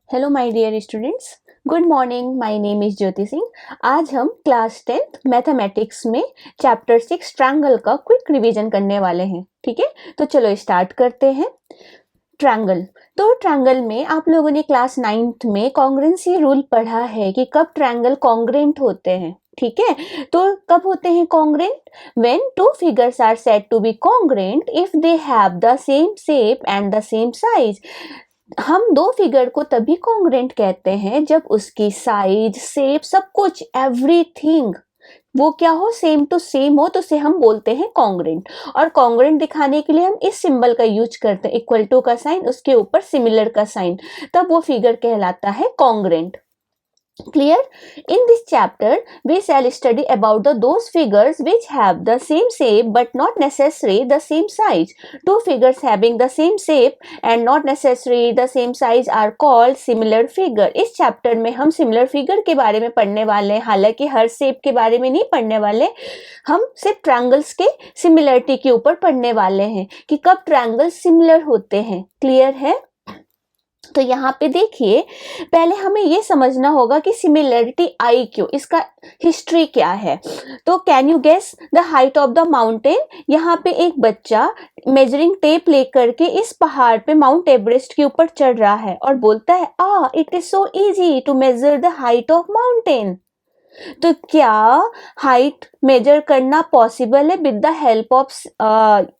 Hello my dear students, good morning. My name is Jyoti Singh. आज हम class 10th mathematics में chapter 6 triangle का quick revision करने वाले हैं। ठीक है, तो चलो स्टार्ट करते हैं। ट्रायंगल, तो ट्रायंगल में आप लोगों ने क्लास 9th में कॉन्ग्रुएंसी रूल पढ़ा है कि कब ट्रायंगल कॉन्ग्रुएंट होते हैं। ठीक है, तो कब होते हैं congruent? When two figures are said to be congruent if they have the same shape and the same size. हम दो फिगर को तभी कॉन्ग्रुएंट कहते हैं जब उसकी साइज, शेप, सब कुछ, एवरीथिंग वो क्या हो, सेम टू सेम हो, तो उसे हम बोलते हैं कॉन्ग्रुएंट। और कॉन्ग्रुएंट दिखाने के लिए हम इस सिंबल का यूज करते हैं, इक्वल टू का साइन, उसके ऊपर सिमिलर का साइन, तब वो फिगर कहलाता है congruent. Clear? In this chapter, we shall study about those figures which have the same shape but not necessarily the same size. Two figures having the same shape and not necessarily the same size are called similar figure. इस chapter में हम similar figure के बारे में पढ़ने वाले हैं, हालांकि हर shape के बारे में नहीं पढ़ने वाले, हम सिर्फ triangles के similarity के ऊपर पढ़ने वाले हैं कि कब triangles similar होते हैं। Clear है? तो यहाँ पे देखिए, पहले हमें ये समझना होगा कि सिमिलरिटी आई क्यों, इसका हिस्ट्री क्या है। तो can you guess the height of the mountain? यहाँ पे एक बच्चा मेजरिंग टेप लेकर के इस पहाड़ पे माउंट एवरेस्ट के ऊपर चढ़ रहा है और बोलता है it is so easy to measure the height of mountain. तो क्या हाइट मेजर करना पॉसिबल है with the help of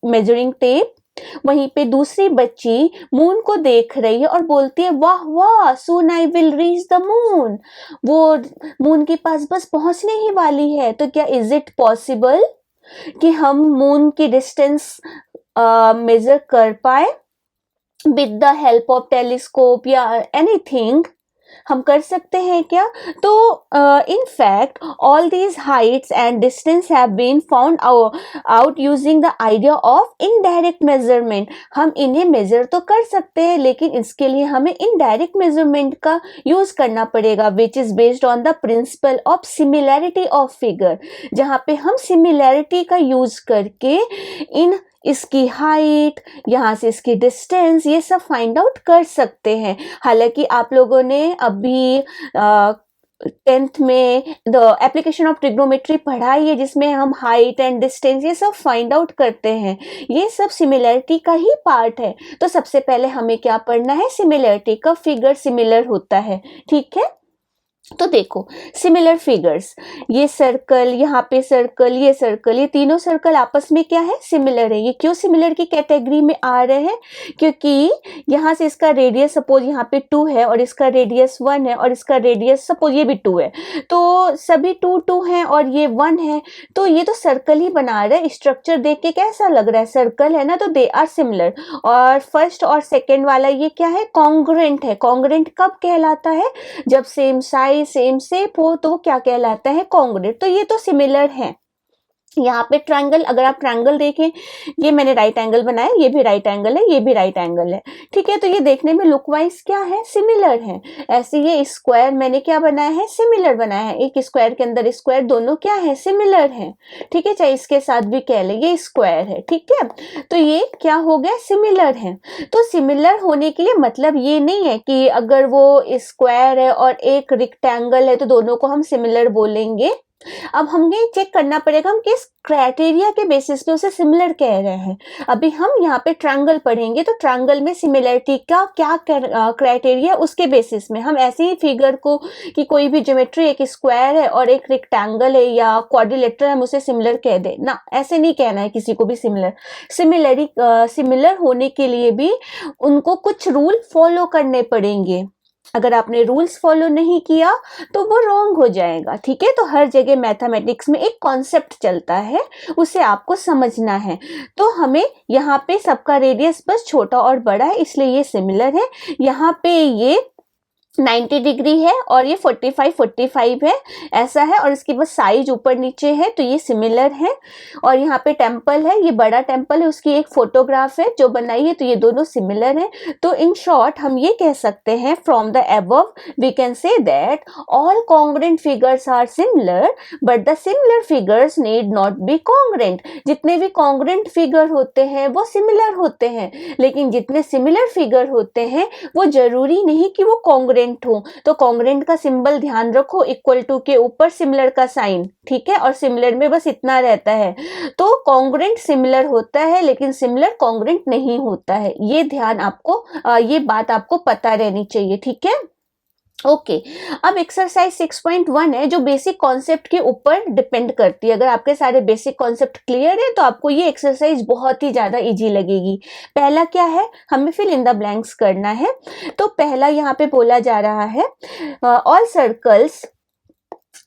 measuring tape? वहीं पे दूसरी बच्ची मून को देख रही है और बोलती है वाह वाह, soon I will reach the moon. वो मून के पास बस पहुंचने ही वाली है। तो क्या इज इट पॉसिबल कि हम मून की डिस्टेंस मेजर कर पाए with the help of telescope या एनीथिंग? हम कर सकते हैं क्या? तो in fact all these heights and distance have been found out using the idea of indirect measurement. हम इन्हें मेजर तो कर सकते हैं, लेकिन इसके लिए हमें इनडायरेक्ट मेजरमेंट का यूज करना पड़ेगा, which is based on the principle of similarity of figure, जहाँ पे हम सिमिलैरिटी का यूज करके इन इसकी हाइट, यहाँ से इसकी डिस्टेंस, ये सब फाइंड आउट कर सकते हैं। हालांकि आप लोगों ने अभी 10th में द एप्लीकेशन ऑफ ट्रिग्नोमेट्री पढ़ाई है, जिसमें हम हाइट एंड डिस्टेंस ये सब फाइंड आउट करते हैं। ये सब सिमिलरिटी का ही पार्ट है। तो सबसे पहले हमें क्या पढ़ना है? सिमिलरिटी का फिगर सिमिलर होता है। ठीक है, तो देखो सिमिलर फिगर्स, ये सर्कल, यहाँ पे सर्कल, ये सर्कल, ये तीनों सर्कल आपस में क्या है? सिमिलर है। ये क्यों सिमिलर की कैटेगरी में आ रहे हैं? क्योंकि यहाँ से इसका रेडियस सपोज यहाँ पे 2 है और इसका रेडियस 1 है और इसका रेडियस सपोज ये भी 2 है, तो सभी 2 2 हैं और ये 1 है, तो ये तो सर्कल ही बना रहे हैं। स्ट्रक्चर देख के कैसा लग रहा है? सर्कल है ना, तो दे आर सिमिलर। और फर्स्ट और सेकेंड वाला ये क्या है? कॉन्ग्रुएंट है। कॉन्ग्रुएंट कब कहलाता है? जब सेम साइज, सेम शेप हो, तो क्या कहलाता है? कॉन्ग्रुएंट। तो ये तो सिमिलर है। यहाँ पे ट्रायंगल, अगर आप ट्रायंगल देखें, ये मैंने राइट एंगल बनाया, ये भी राइट एंगल है, ये भी राइट एंगल है। ठीक है, तो ये देखने में लुक वाइज क्या है? सिमिलर है। ऐसे ये स्क्वायर मैंने क्या बनाया है? सिमिलर बनाया है। एक स्क्वायर के अंदर स्क्वायर, दोनों क्या है? सिमिलर है। ठीक है, चाहे इसके साथ भी कह ले, ये स्क्वायर है। ठीक है, तो ये क्या हो गया? सिमिलर है। तो सिमिलर होने के लिए मतलब ये नहीं है कि अगर वो स्क्वायर है और एक रेक्टेंगल है तो दोनों को हम सिमिलर बोलेंगे। अब हमें चेक करना पड़ेगा हम किस क्राइटेरिया के बेसिस पे उसे सिमिलर कह रहे हैं। अभी हम यहाँ पे ट्रायंगल पढ़ेंगे, तो ट्रायंगल में सिमिलरिटी का क्या क्राइटेरिया, उसके बेसिस में हम ऐसे ही फिगर को कि कोई भी ज्योमेट्री, एक स्क्वायर है और एक रेक्टेंगल है या क्वाड्रिलेटरल, हम उसे सिमिलर कह दे ना, ऐसे नहीं कहना है किसी को भी सिमिलर। सिमिलर होने के लिए भी उनको कुछ रूल फॉलो करने पड़ेंगे। अगर आपने रूल्स फॉलो नहीं किया तो वो रॉन्ग हो जाएगा। ठीक है, तो हर जगह मैथमेटिक्स में एक कॉन्सेप्ट चलता है, उसे आपको समझना है। तो हमें यहाँ पे सबका रेडियस बस छोटा और बड़ा है, इसलिए ये सिमिलर है। यहाँ पे ये 90 डिग्री है और ये 45 है, ऐसा है। और इसकी बस साइज ऊपर नीचे है, तो ये सिमिलर है। और यहाँ पे टेम्पल है, ये बड़ा टेम्पल है, उसकी एक फोटोग्राफ है जो बनाई है, तो ये दोनों सिमिलर है। तो इन शॉर्ट हम ये कह सकते हैं, from the above we can say that all congruent figures are similar but the similar figures need not be congruent. जितने भी कॉन्ग्रेंट फिगर होते हैं वो सिमिलर होते हैं, लेकिन जितने सिमिलर फिगर होते हैं वो जरूरी नहीं कि वो कॉन्ग्रेंट हो। तो कॉन्ग्रेंट का सिंबल ध्यान रखो, इक्वल टू के ऊपर सिमिलर का साइन, ठीक है। और सिमिलर में बस इतना रहता है। तो कॉन्ग्रेंट सिमिलर होता है लेकिन सिमिलर कॉन्ग्रेंट नहीं होता है। ये ध्यान आपको ये बात आपको पता रहनी चाहिए, ठीक है। ओके अब एक्सरसाइज 6.1 है जो बेसिक कॉन्सेप्ट के ऊपर डिपेंड करती है। अगर आपके सारे बेसिक कॉन्सेप्ट क्लियर है तो आपको ये एक्सरसाइज बहुत ही ज्यादा इजी लगेगी। पहला क्या है, हमें फिल इन द ब्लैंक्स करना है। तो पहला यहाँ पे बोला जा रहा है ऑल सर्कल्स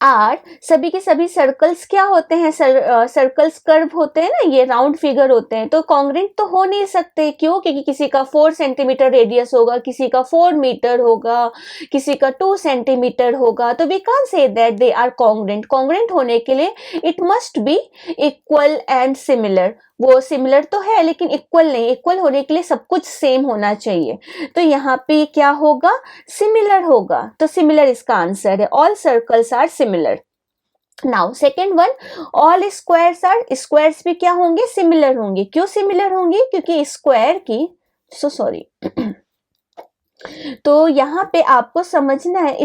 आर, सभी के सभी सर्कल्स क्या होते हैं, सर्कल्स कर्व होते हैं ना, ये राउंड फिगर होते हैं। तो कॉन्ग्रेंट तो हो नहीं सकते, क्यों? क्योंकि किसी का 4 सेंटीमीटर रेडियस होगा, किसी का 4 मीटर होगा, किसी का 2 सेंटीमीटर होगा। तो we can't say that they are congruent. Congruent होने के लिए it must be equal and similar. वो सिमिलर तो है लेकिन इक्वल नहीं। इक्वल होने के लिए सब कुछ सेम होना चाहिए। तो यहाँ पे क्या होगा, सिमिलर होगा। तो सिमिलर इसका आंसर है, all circles are similar. Now second one, all squares are, squares भी क्या होंगे, सिमिलर होंगे। क्यों सिमिलर होंगे? क्योंकि स्क्वायर की सॉरी तो यहाँ पे आपको समझना है,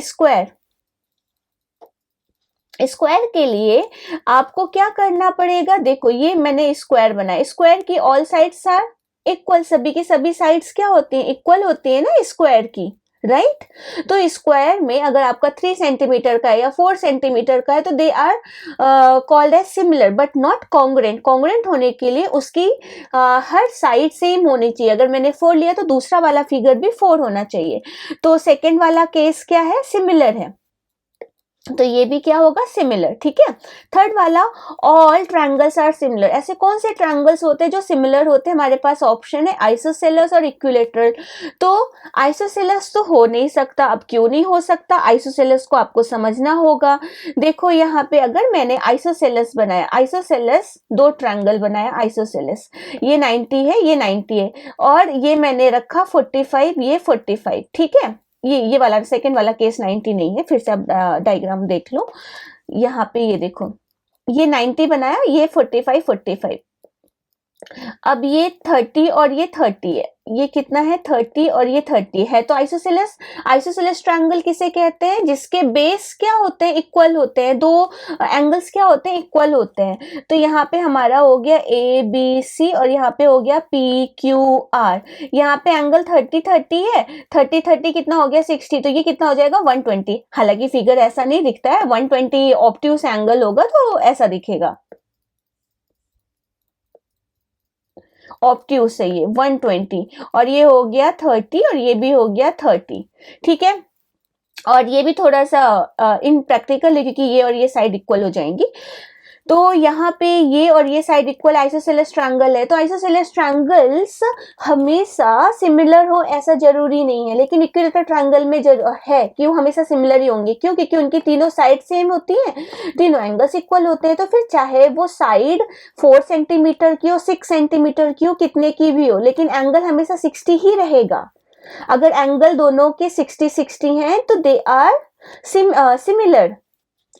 स्क्वायर के लिए आपको क्या करना पड़ेगा। देखो ये मैंने स्क्वायर बनाया, स्क्वायर की ऑल साइड्स आर इक्वल, सभी की सभी साइड्स क्या होती हैं, इक्वल होती है ना स्क्वायर की, राइट। तो स्क्वायर में अगर आपका 3 सेंटीमीटर का है या 4 सेंटीमीटर का है तो they are called as similar but not congruent. Congruent होने के लिए उसकी हर साइड सेम होनी चाहिए। अगर मैंने 4 लिया तो दूसरा वाला फिगर भी 4 होना चाहिए। तो सेकेंड वाला केस क्या है, सिमिलर है। तो ये भी क्या होगा, सिमिलर, ठीक है। थर्ड वाला, ऑल ट्रायंगल्स आर सिमिलर। ऐसे कौन से ट्रायंगल्स होते हैं जो सिमिलर होते हैं? हमारे पास ऑप्शन है आइसोसेलेस और इक्विलेटरल। तो आइसोसेलेस तो हो नहीं सकता। अब क्यों नहीं हो सकता? आइसोसेलेस को आपको समझना होगा। देखो यहाँ पे अगर मैंने आइसोसेलेस बनाया, आइसोसेलेस 2 ट्रायंगल बनाया आइसोसेलेस, ये 90 है, ये 90 है, और ये मैंने रखा 45, ये 45, ठीक है। ये वाला सेकेंड वाला केस 90 नहीं है। फिर से आप डायग्राम देख लो, यहाँ पे ये देखो, ये 90 बनाया, ये 45। अब ये 30 और ये 30 है, ये कितना है, 30 और ये 30 है। तो आइसोसेलेस, आइसोसेलेस ट्रायंगल किसे कहते हैं? जिसके बेस क्या होते हैं, इक्वल होते हैं। 2 एंगल्स क्या होते हैं, इक्वल होते हैं। तो यहाँ पे हमारा हो गया ABC और यहाँ पे हो गया PQR। यहाँ पे एंगल 30 है, 30 कितना हो गया, 60। तो ये कितना हो जाएगा, 120। हालांकि फिगर ऐसा नहीं दिखता है, 120 ऑब्ट्यूस एंगल होगा तो ऐसा दिखेगा, ऑब्ट्यूस है ये 120। और ये हो गया 30 और ये भी हो गया 30, ठीक है। और ये भी थोड़ा सा इनप्रैक्टिकल है क्योंकि ये और ये साइड इक्वल हो जाएंगी। तो यहाँ पे ये और ये साइड इक्वल आइसोसेलेस ट्रायंगल है। तो आइसोसेलेस ट्रायंगल्स हमेशा सिमिलर हो ऐसा जरूरी नहीं है, लेकिन इक्विलेटरल ट्रायंगल में है कि वो हमेशा सिमिलर ही होंगे। क्यों? क्योंकि उनकी तीनों साइड सेम होती हैं, तीनों एंगल्स इक्वल होते हैं। तो फिर चाहे वो साइड 4 सेंटीमीटर की हो, 6 सेंटीमीटर की हो, कितने की भी हो, लेकिन एंगल हमेशा 60 ही रहेगा। अगर एंगल दोनों के 60 हैं तो दे आर सिमिलर,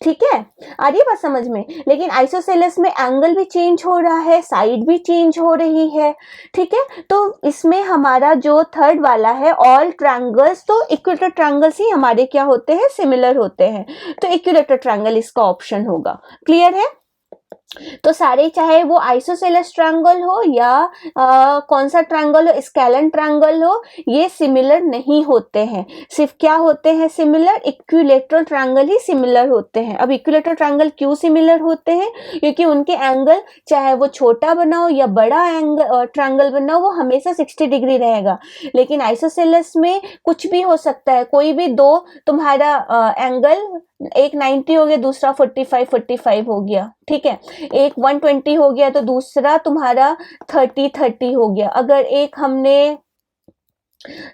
ठीक है। आ रही है बात समझ में? लेकिन आइसोसेलेस में एंगल भी चेंज हो रहा है, साइड भी चेंज हो रही है, ठीक है। तो इसमें हमारा जो थर्ड वाला है, ऑल ट्रायंगल्स, तो इक्विलेटरल ट्रायंगल्स ही हमारे क्या होते हैं, सिमिलर होते हैं। तो इक्विलेटरल ट्रायंगल इसका ऑप्शन होगा। क्लियर है? तो सारे, चाहे वो आइसोसेलेस ट्रायंगल हो या कौन सा ट्रायंगल हो, स्केलन ट्रायंगल हो, ये सिमिलर नहीं होते हैं। सिर्फ क्या होते हैं सिमिलर, इक्विलेटरल ट्रायंगल ही सिमिलर होते हैं। अब इक्विलेटरल ट्रायंगल क्यों सिमिलर होते हैं? क्योंकि उनके एंगल, चाहे वो छोटा बनाओ या बड़ा एंगल ट्रायंगल बनाओ, वो हमेशा 60 डिग्री रहेगा। लेकिन आइसोसेलेस में कुछ भी हो सकता है, कोई भी दो तुम्हारा एंगल, एक 90 हो गया, दूसरा 45 हो गया, ठीक है। एक 120 हो गया तो दूसरा तुम्हारा 30 हो गया। अगर एक हमने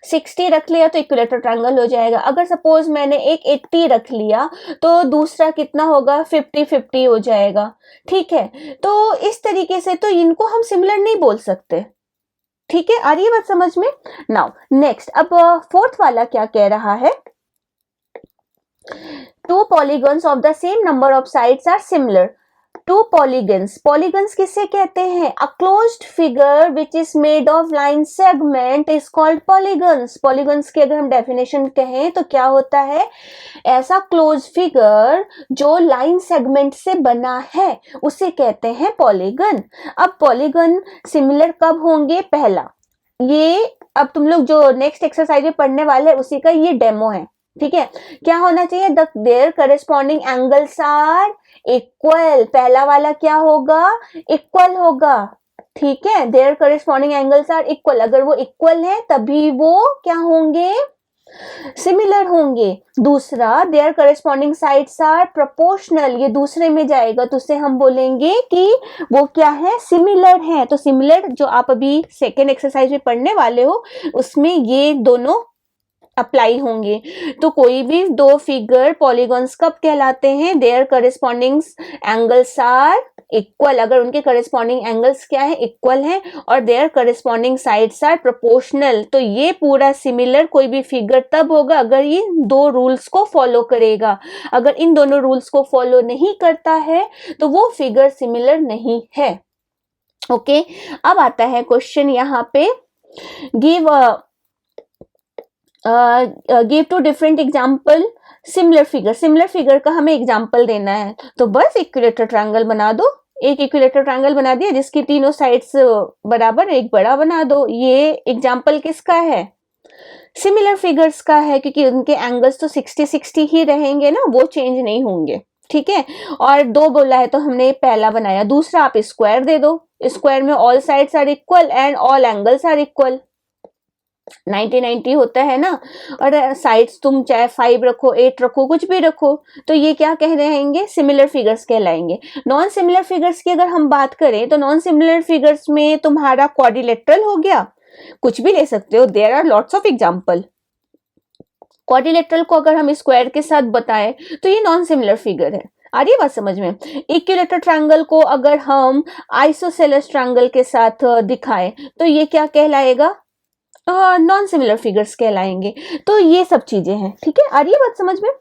60 रख लिया तो इक्विलेटरल ट्रायंगल हो जाएगा। अगर सपोज मैंने एक 80 रख लिया तो दूसरा कितना होगा, 50-50 हो जाएगा। ठीक है, तो इस तरीके से तो इनको हम सिमिलर नहीं बोल सकते। ठीक है, आ रही है बात समझ में? नाउ नेक्स्ट, अब फोर्थ वाला क्या कह रहा है, two polygons of the same number of sides are similar. Two polygons, polygons किसे कहते हैं, a closed figure which is made of line segment is called polygons. Polygons की अगर हम डेफिनेशन कहें तो क्या होता है, ऐसा क्लोज फिगर जो लाइन सेगमेंट से बना है उसे कहते हैं पॉलीगन। अब पॉलीगन सिमिलर कब होंगे, पहला ये, अब तुम लोग जो नेक्स्ट एक्सरसाइज में पढ़ने वाले उसी का ये डेमो है। ठीक है, क्या होना चाहिए, the their corresponding angles are equal. पहला वाला क्या होगा, इक्वल होगा। ठीक है, their corresponding angles are equal, अगर वो इक्वल है तभी वो क्या होंगे, सिमिलर होंगे। दूसरा, their corresponding sides are proportional, ये दूसरे में जाएगा तो उसे हम बोलेंगे कि वो क्या है, सिमिलर है। तो सिमिलर जो आप अभी सेकेंड एक्सरसाइज में पढ़ने वाले हो उसमें ये दोनों अप्लाई होंगे। तो कोई भी दो फिगर पॉलीगॉन्स कब कहलाते हैं, their corresponding angles are equal, अगर उनके करस्पॉन्डिंग एंगल्स क्या है, इक्वल है, और their corresponding sides are proportional. तो ये पूरा सिमिलर कोई भी फिगर तब होगा अगर ये दो रूल्स को फॉलो करेगा। अगर इन दोनों रूल्स को फॉलो नहीं करता है तो वो फिगर सिमिलर नहीं है। ओके, अब आता है क्वेश्चन यहाँ पे, give two different example similar figure. Similar figure का हमें एग्जाम्पल देना है, तो बस इक्विलेटरल ट्रायंगल बना दो। एक इक्विलेटरल ट्रायंगल बना दिया जिसकी तीनों साइड्स बराबर, एक बड़ा बना दो। ये एग्जाम्पल किसका है, सिमिलर फिगर्स का है, क्योंकि उनके एंगल्स तो 60-60 ही रहेंगे ना, वो चेंज नहीं होंगे। ठीक है, और दो बोला है तो हमने पहला बनाया। दूसरा, आप स्क्वायर दे दो, स्क्वायर में all sides are equal and all angles are equal. 90-90 होता है ना, और साइड्स तुम चाहे 5 रखो, 8 रखो, कुछ भी रखो, तो ये क्या कह रहेंगे, सिमिलर फिगर्स कहलाएंगे। नॉन सिमिलर फिगर्स की अगर हम बात करें तो नॉन सिमिलर फिगर्स में तुम्हारा क्वाड्रिलेटरल हो गया, कुछ भी ले सकते हो, there are lots of example. Quadrilateral को अगर हम स्क्वायर के साथ बताएं तो ये नॉन सिमिलर फिगर है। आ रही है बात समझ में? इक्विलेटरल ट्रायंगल को अगर हम आइसोसेलेस ट्रायंगल के साथ दिखाएं तो ये क्या कहलाएगा, नॉन सिमिलर फिगर्स कहलाएंगे। तो ये सब चीजें हैं। ठीक है, आ रही है बात समझ में?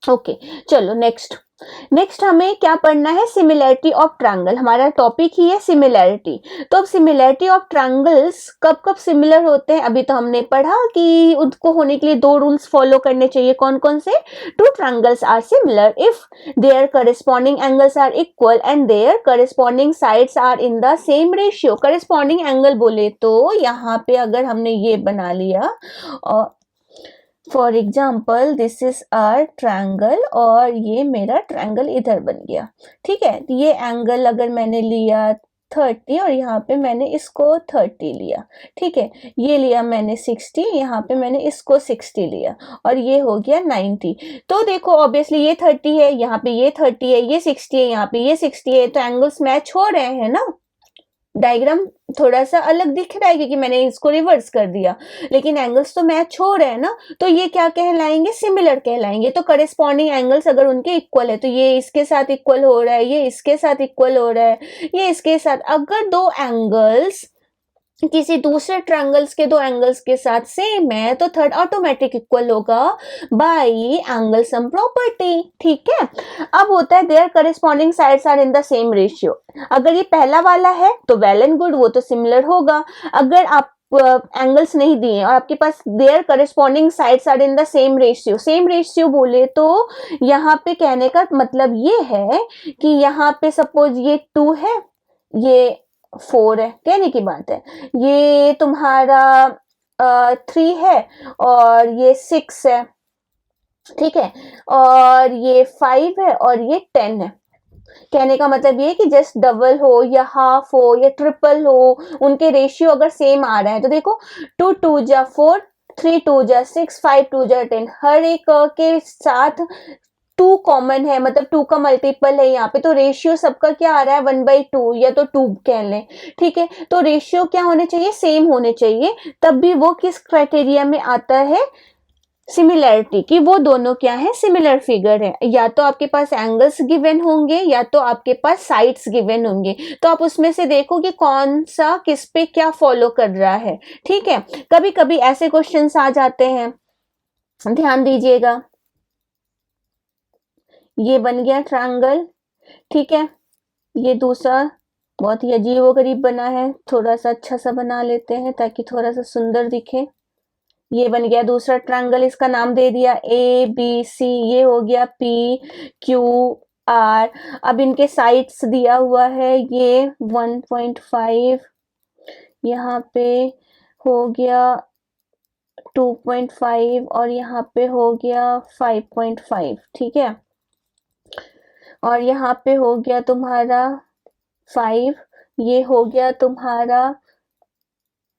ओके, चलो नेक्स्ट हमें क्या पढ़ना है, सिमिलैरिटी ऑफ ट्रायंगल। हमारा टॉपिक ही है सिमिलैरिटी। तो अब सिमिलैरिटी ऑफ ट्रायंगल्स कब कब सिमिलर होते हैं, अभी तो हमने पढ़ा कि उनको होने के लिए दो रूल्स फॉलो करने चाहिए। कौन कौन से, two triangles are similar if their corresponding angles are equal and their corresponding sides are in the same ratio. Corresponding angle बोले तो यहाँ पे अगर हमने ये बना लिया, for example this is our triangle और ये मेरा ट्रायंगल इधर बन गया। ठीक है, ये एंगल अगर मैंने लिया 30 और यहाँ पे मैंने इसको 30 लिया। ठीक है, ये लिया मैंने 60, यहाँ पे मैंने इसको 60 लिया और ये हो गया 90। तो देखो ऑब्वियसली ये 30 है, यहाँ पे ये 30 है, ये 60 है, यहाँ पे ये 60 है, तो एंगल्स मैच हो रहे हैं ना। डायग्राम थोड़ा सा अलग दिख रहा है क्योंकि मैंने इसको रिवर्स कर दिया, लेकिन एंगल्स तो मैच हो रहे हैं ना, तो ये क्या कहलाएंगे, सिमिलर कहलाएंगे। तो करस्पॉन्डिंग एंगल्स अगर उनके इक्वल है तो ये इसके साथ इक्वल हो रहा है, ये इसके साथ इक्वल हो रहा है, ये इसके साथ। अगर दो एंगल्स किसी दूसरे ट्रायंगल्स के दो एंगल्स के साथ सेम है तो थर्ड ऑटोमेटिक इक्वल होगा बाय एंगल सम प्रॉपर्टी। ठीक है, अब होता है their corresponding sides are in the same ratio. अगर ये पहला वाला है तो वेल एंड गुड, वो तो सिमिलर होगा। अगर आप एंगल्स नहीं दिए और आपके पास their corresponding sides are in the same ratio, same ratio बोले तो यहाँ पे कहने का मतलब ये है कि यहाँ पे सपोज ये 2 है, ये 4 है, कहने की बात है, ये तुम्हारा 3 है और ये 6 है। ठीक है, और ये 5 है और ये 10 है। कहने का मतलब ये कि जस्ट डबल हो या हाफ हो या ट्रिपल हो, उनके रेशियो अगर सेम आ रहे हैं तो देखो 2 2 जा 4, 3 2 जा 6, 5 2 जा 10, हर एक के साथ टू कॉमन है, मतलब टू का मल्टीपल है यहाँ पे, तो रेशियो सबका क्या आ रहा है 1/2 या तो 2 कह लें, ठीक है। तो रेशियो क्या होने चाहिए, सेम होने चाहिए, तब भी वो किस क्राइटेरिया में आता है, सिमिलैरिटी, कि वो दोनों क्या है, सिमिलर फिगर है। या तो आपके पास एंगल्स गिवन होंगे या तो आपके पास साइड्स गिवन होंगे, तो आप उसमें से देखो कि कौन सा किस पे क्या फॉलो कर रहा है, ठीक है। कभी कभी ऐसे क्वेश्चंस आ जाते हैं, ध्यान दीजिएगा। ये बन गया ट्रायंगल, ठीक है। ये दूसरा बहुत ही अजीबोगरीब बना है, थोड़ा सा अच्छा सा बना लेते हैं ताकि थोड़ा सा सुंदर दिखे। ये बन गया दूसरा ट्रायंगल, इसका नाम दे दिया ए बी सी, ये हो गया पी क्यू आर। अब इनके साइड्स दिया हुआ है, ये 1.5, यहाँ पे हो गया 2.5 और यहाँ पे हो गया 5.5, ठीक है। और यहाँ पे हो गया तुम्हारा 5, ये हो गया तुम्हारा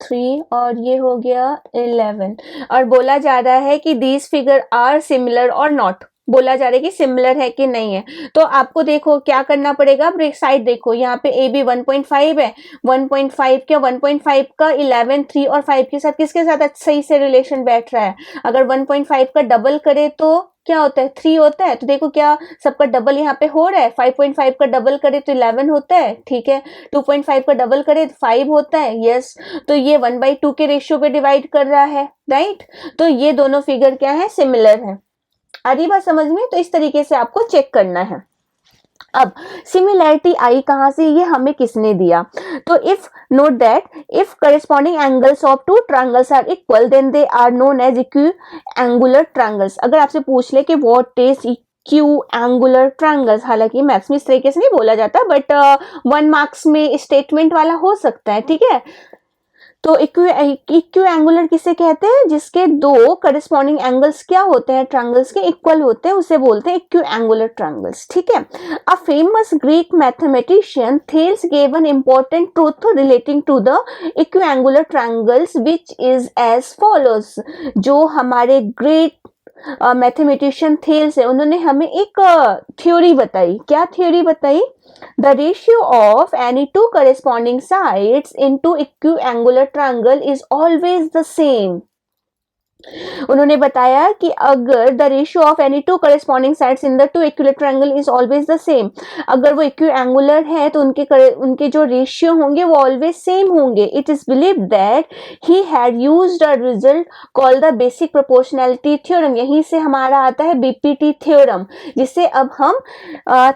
3 और ये हो गया 11। और बोला जा रहा है कि दीज फिगर आर सिमिलर और नॉट, बोला जा रहा है कि सिमिलर है कि नहीं है। तो आपको देखो क्या करना पड़ेगा, अब साइड देखो, यहाँ पे ए बी 1.5 है, 1.5 क्या 1.5 का 11, 3 और 5 के साथ किसके साथ सही से रिलेशन बैठ रहा है। अगर 1.5 का डबल करे तो क्या होता है, 3 होता है। तो देखो क्या सबका डबल यहाँ पे हो रहा है, 5.5 का डबल करे तो 11 होता है, ठीक है। 2.5 का डबल करे तो 5 होता है, यस। तो ये 1/2 के रेशियो पे डिवाइड कर रहा है, राइट। तो ये दोनों फिगर क्या है, सिमिलर है। आ रही बात समझ में, तो इस तरीके से आपको चेक करना है। अब सिमिलैरिटी आई कहां से, ये हमें किसने दिया, तो if note that if corresponding angles of two triangles are equal then they are known as equiangular triangles. अगर आपसे पूछ ले कि what is equiangular triangles, हालांकि मैथ्स में इस तरीके से नहीं बोला जाता, बट 1 मार्क्स में स्टेटमेंट वाला हो सकता है, ठीक है। तो इक्यू एंगुलर किसे कहते हैं, जिसके दो करस्पॉन्डिंग एंगल्स क्या होते हैं, ट्रायंगल्स के इक्वल होते हैं, उसे बोलते हैं इक्यू एंगुलर ट्रायंगल्स, ठीक है। A famous Greek mathematician Thales gave an important truth relating to the equiangular triangles which is as follows. जो हमारे ग्रेट मैथमेटिशियन थेल्स है, उन्होंने हमें एक थ्योरी बताई। क्या थ्योरी बताई, the ratio of any two corresponding sides into equiangular triangle is always the same. उन्होंने बताया कि अगर the ratio of any two corresponding sides in the two equiangular triangle is always the same, अगर वो equi angular है तो उनके जो रेशियो होंगे वो ऑलवेज सेम होंगे। It is believed that he had used a result called the basic proportionality theorem. यहीं से हमारा आता है बीपीटी थ्योरम, जिसे अब हम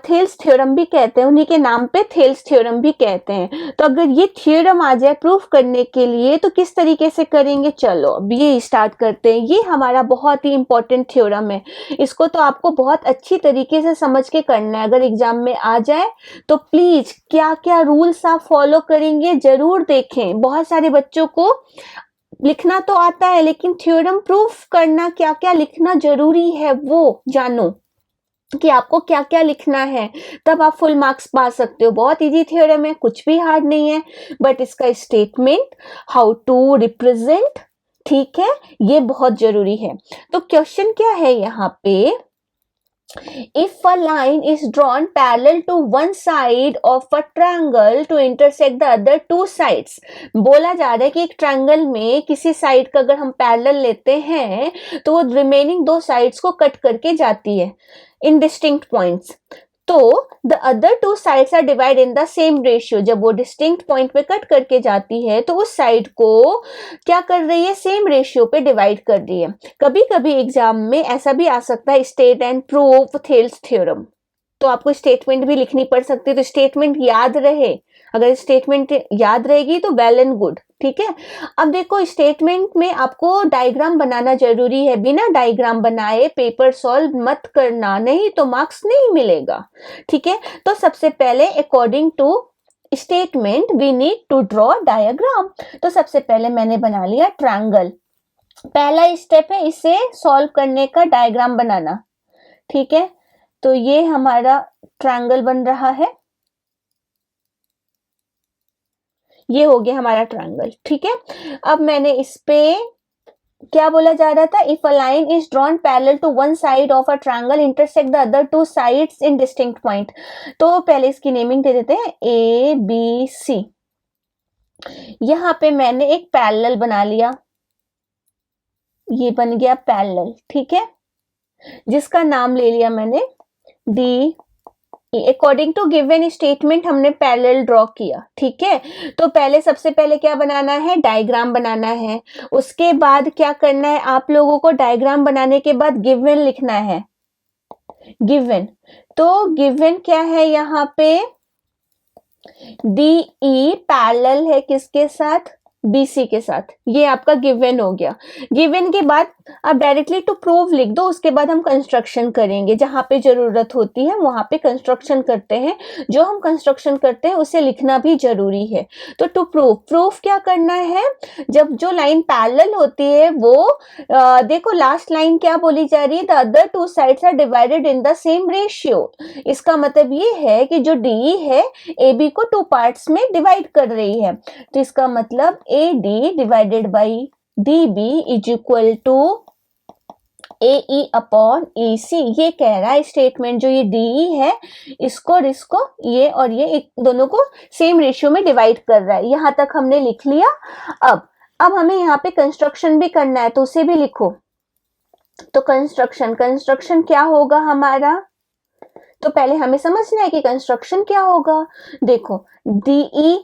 थेल्स थ्योरम भी कहते हैं, उन्हीं के नाम पे थेल्स थ्योरम भी कहते हैं। तो अगर ये थ्योरम आ जाए प्रूफ करने के लिए तो किस तरीके से करेंगे, चलो अब ये स्टार्ट करते हैं। ये हमारा बहुत ही इंपॉर्टेंट थ्योरम है, इसको तो आपको बहुत अच्छी तरीके से समझ के करना है। अगर एग्जाम में आ जाए तो प्लीज क्या क्या रूल्स आप फॉलो करेंगे जरूर देखें। बहुत सारे बच्चों को लिखना तो आता है, लेकिन थ्योरम प्रूफ करना, क्या क्या लिखना जरूरी है वो जानो कि आपको क्या क्या लिखना है, तब आप फुल मार्क्स पा सकते हो। बहुत इजी थ्योरम है, कुछ भी हार्ड नहीं है, बट इसका स्टेटमेंट, हाउ टू रिप्रेजेंट, ठीक है, ये बहुत जरूरी है। तो क्वेश्चन क्या है यहाँ पे, if a line is drawn parallel to one side of a triangle to intersect the other two sides, बोला जा रहा है कि एक ट्रायंगल में किसी साइड का अगर हम पैरेलल लेते हैं तो वो रिमेनिंग दो साइड्स को कट करके जाती है इन डिस्टिंक्ट पॉइंट्स। तो the other two sides are divide in the same ratio, जब वो डिस्टिंक्ट पॉइंट पे कट करके जाती है तो उस साइड को क्या कर रही है, सेम रेशियो पे डिवाइड कर रही है। कभी कभी एग्जाम में ऐसा भी आ सकता है, state and prove Thales theorem, तो आपको स्टेटमेंट भी लिखनी पड़ सकती है। तो स्टेटमेंट याद रहे, अगर स्टेटमेंट याद रहेगी तो वेल एंड गुड, ठीक है। अब देखो स्टेटमेंट में आपको डायग्राम बनाना जरूरी है, बिना डायग्राम बनाए पेपर सॉल्व मत करना, नहीं तो मार्क्स नहीं मिलेगा, ठीक है। तो सबसे पहले according to statement we need to draw diagram. तो सबसे पहले मैंने बना लिया ट्रायंगल, पहला स्टेप है इसे सॉल्व करने का, डायग्राम बनाना, ठीक है। तो ये हमारा ट्रायंगल बन रहा है, ये हो गया हमारा ट्रायंगल, ठीक है। अब मैंने इस पे क्या बोला जा रहा था, if a line is drawn parallel to one side of a triangle intersect the other two sides in distinct point. तो पहले इसकी नेमिंग दे देते हैं ए बी सी। यहाँ पे मैंने एक पैरेलल बना लिया, ये बन गया पैरेलल, ठीक है, जिसका नाम ले लिया मैंने D. According to given statement हमने पैरेलल ड्रॉ किया, ठीक है। तो पहले सबसे पहले क्या बनाना है, डायग्राम बनाना है। उसके बाद क्या करना है आप लोगों को, डायग्राम बनाने के बाद गिवन लिखना है, गिवन। तो गिवन क्या है यहाँ पे, डी ई पैरेलल है किसके साथ, BC के साथ, ये आपका गिवन हो गया। गिवन के बाद आप डायरेक्टली टू प्रूव लिख दो, उसके बाद हम कंस्ट्रक्शन करेंगे, जहां पे जरूरत होती है वहां पे कंस्ट्रक्शन करते हैं। जो हम कंस्ट्रक्शन करते हैं उसे लिखना भी जरूरी है। तो टू प्रूव, प्रूफ क्या करना है, जब जो लाइन पैरेलल होती है वो देखो लास्ट लाइन क्या बोली जा रही है, the other two sides are divided in the same ratio. इसका मतलब ये है कि जो DE है AB को 2 पार्ट्स में डिवाइड कर रही है। तो इसका मतलब AD divided by DB is equal to AE upon EC। ये कह रहा है स्टेटमेंट, जो ये DE है इसको और इसको, ये और ये एक दोनों को सेम रेशियो में डिवाइड कर रहा है। यहां तक हमने लिख लिया। अब हमें यहाँ पे कंस्ट्रक्शन भी करना है, तो उसे भी लिखो। तो कंस्ट्रक्शन क्या होगा हमारा, तो पहले हमें समझना है कि कंस्ट्रक्शन क्या होगा। देखो DE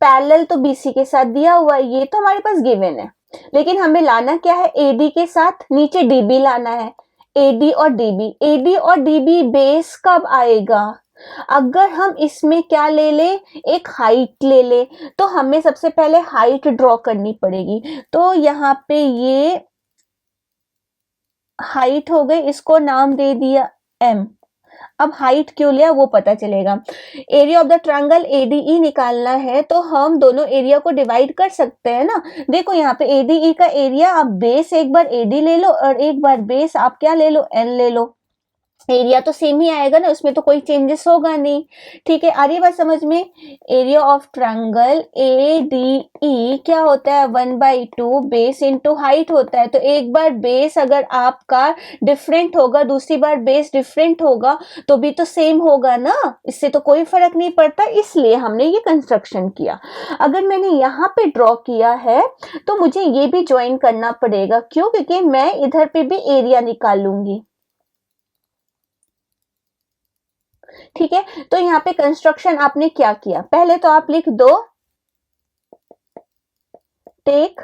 पैरेलल तो BC के साथ दिया हुआ है, ये तो हमारे पास गिवन है, लेकिन हमें लाना क्या है, AD के साथ नीचे DB लाना है। AD और DB बेस कब आएगा, अगर हम इसमें क्या ले ले, एक हाइट ले ले, तो हमें सबसे पहले हाइट ड्रॉ करनी पड़ेगी। तो यहाँ पे ये हाइट हो गई, इसको नाम दे दिया M। अब हाइट क्यों लिया वो पता चलेगा। Area of the triangle ADE निकालना है, तो हम दोनों एरिया को डिवाइड कर सकते हैं ना। देखो यहाँ पे ADE का एरिया, आप बेस एक बार AD ले लो और एक बार बेस आप क्या ले लो, N ले लो। एरिया तो सेम ही आएगा ना, उसमें तो कोई चेंजेस होगा नहीं, ठीक है। आ रही बात समझ में। एरिया ऑफ ट्रायंगल ADE क्या होता है, 1/2 बेस इंटू हाइट होता है। तो एक बार बेस अगर आपका डिफरेंट होगा, दूसरी बार बेस डिफरेंट होगा, तो भी तो सेम होगा ना, इससे तो कोई फर्क नहीं पड़ता, इसलिए हमने ये कंस्ट्रक्शन किया। अगर मैंने यहाँ पे ड्रॉ किया है तो मुझे ये भी ज्वाइन करना पड़ेगा, क्यों, क्योंकि मैं इधर पे भी एरिया निकालूंगी, ठीक है। तो यहाँ पे कंस्ट्रक्शन आपने क्या किया, पहले तो आप लिख दो take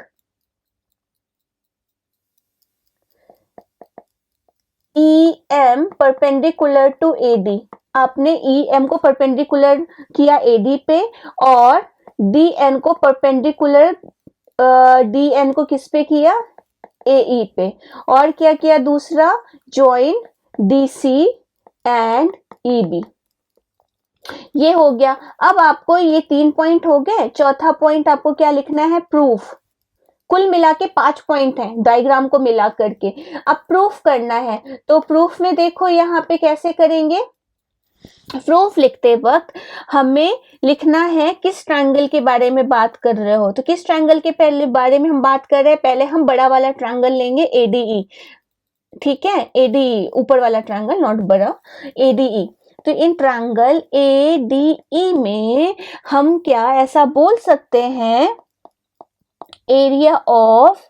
EM perpendicular to AD। आपने EM को परपेंडिकुलर किया AD पे, और DN को परपेंडिकुलर DN को किस पे किया, AE पे। और क्या किया दूसरा, ज्वाइन DC एंड EB। ये हो गया। अब आपको ये 3 पॉइंट हो गए। चौथा पॉइंट आपको क्या लिखना है, प्रूफ। कुल मिला के 5 पॉइंट हैं डायग्राम को मिला करके। अब प्रूफ करना है, तो प्रूफ में देखो यहाँ पे कैसे करेंगे। प्रूफ लिखते वक्त हमें लिखना है किस ट्रायंगल के बारे में बात कर रहे हो। तो किस ट्रायंगल के पहले बारे में हम बात कर रहे हैं, पहले हम बड़ा वाला ट्रायंगल लेंगे ADE, ठीक है। ADE ऊपर वाला ट्रायंगल, नॉट बड़ा, ADE। तो इन ट्रायंगल ADE में हम क्या ऐसा बोल सकते हैं, area of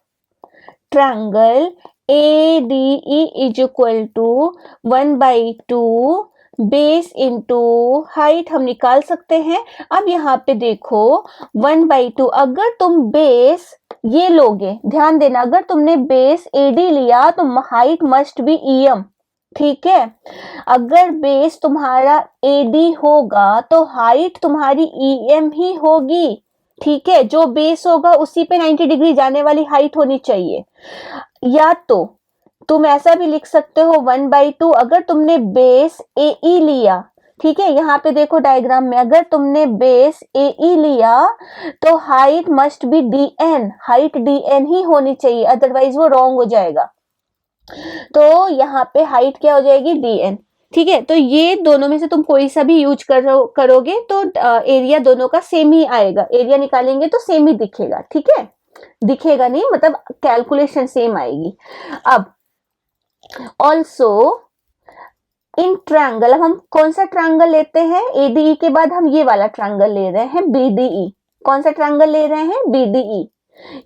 triangle ADE is equal to 1/2 base into height हम निकाल सकते हैं। अब यहाँ पे देखो 1/2, अगर तुम बेस ये लोगे, ध्यान देना, अगर तुमने बेस AD लिया तो हाइट मस्ट बी EM, ठीक है। अगर बेस तुम्हारा AD होगा तो हाइट तुम्हारी EM ही होगी, ठीक है। जो बेस होगा उसी पे 90 डिग्री जाने वाली हाइट होनी चाहिए। या तो तुम ऐसा भी लिख सकते हो 1/2, अगर तुमने बेस AE लिया, ठीक है। यहाँ पे देखो डायग्राम में, अगर तुमने बेस AE लिया तो height must B DN, height DN ही होनी चाहिए, अदरवाइज वो रॉन्ग हो जाएगा। तो यहाँ पे हाइट क्या हो जाएगी, DN, ठीक है। तो ये दोनों में से तुम कोई सा भी यूज करोगे तो एरिया दोनों का सेम ही आएगा, एरिया निकालेंगे तो सेम ही दिखेगा, ठीक है। दिखेगा नहीं, मतलब कैलकुलेशन सेम आएगी। अब ऑल्सो इन ट्रायंगल, अब हम कौन सा ट्रायंगल लेते हैं, एडीई के बाद हम ये वाला ट्रायंगल ले रहे हैं बीडीई। कौन सा ट्रायंगल ले रहे हैं, बीडीई।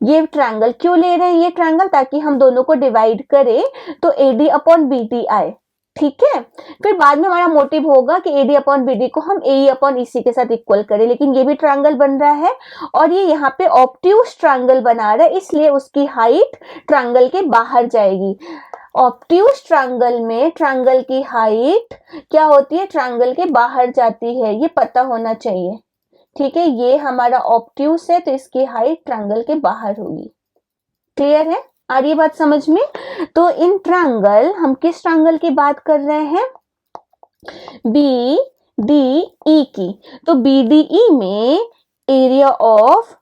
ये ट्रायंगल क्यों ले रहे हैं, ये ट्रायंगल ताकि हम दोनों को डिवाइड करें तो एडी अपॉन बीडी आए, ठीक है। फिर बाद में हमारा मोटिव होगा कि एडी अपॉन बीडी को हम एई अपॉन ईसी के साथ इक्वल करें, लेकिन ये भी ट्रायंगल बन रहा है और ये यहाँ पे ऑब्ट्यूज ट्रायंगल बना रहा है, इसलिए उसकी हाइट ट्रायंगल के बाहर जाएगी। ऑब्ट्यूज ट्रायंगल में ट्रायंगल की हाइट क्या होती है, ट्रायंगल के बाहर जाती है, ये पता होना चाहिए, ठीक है। ये हमारा ऑब्ट्यूज है तो इसकी हाइट ट्रायंगल के बाहर होगी। क्लियर है, आ रही बात समझ में। तो इन ट्रायंगल, हम किस ट्रायंगल की बात कर रहे हैं, बी डी ई की। तो बीडीई में area of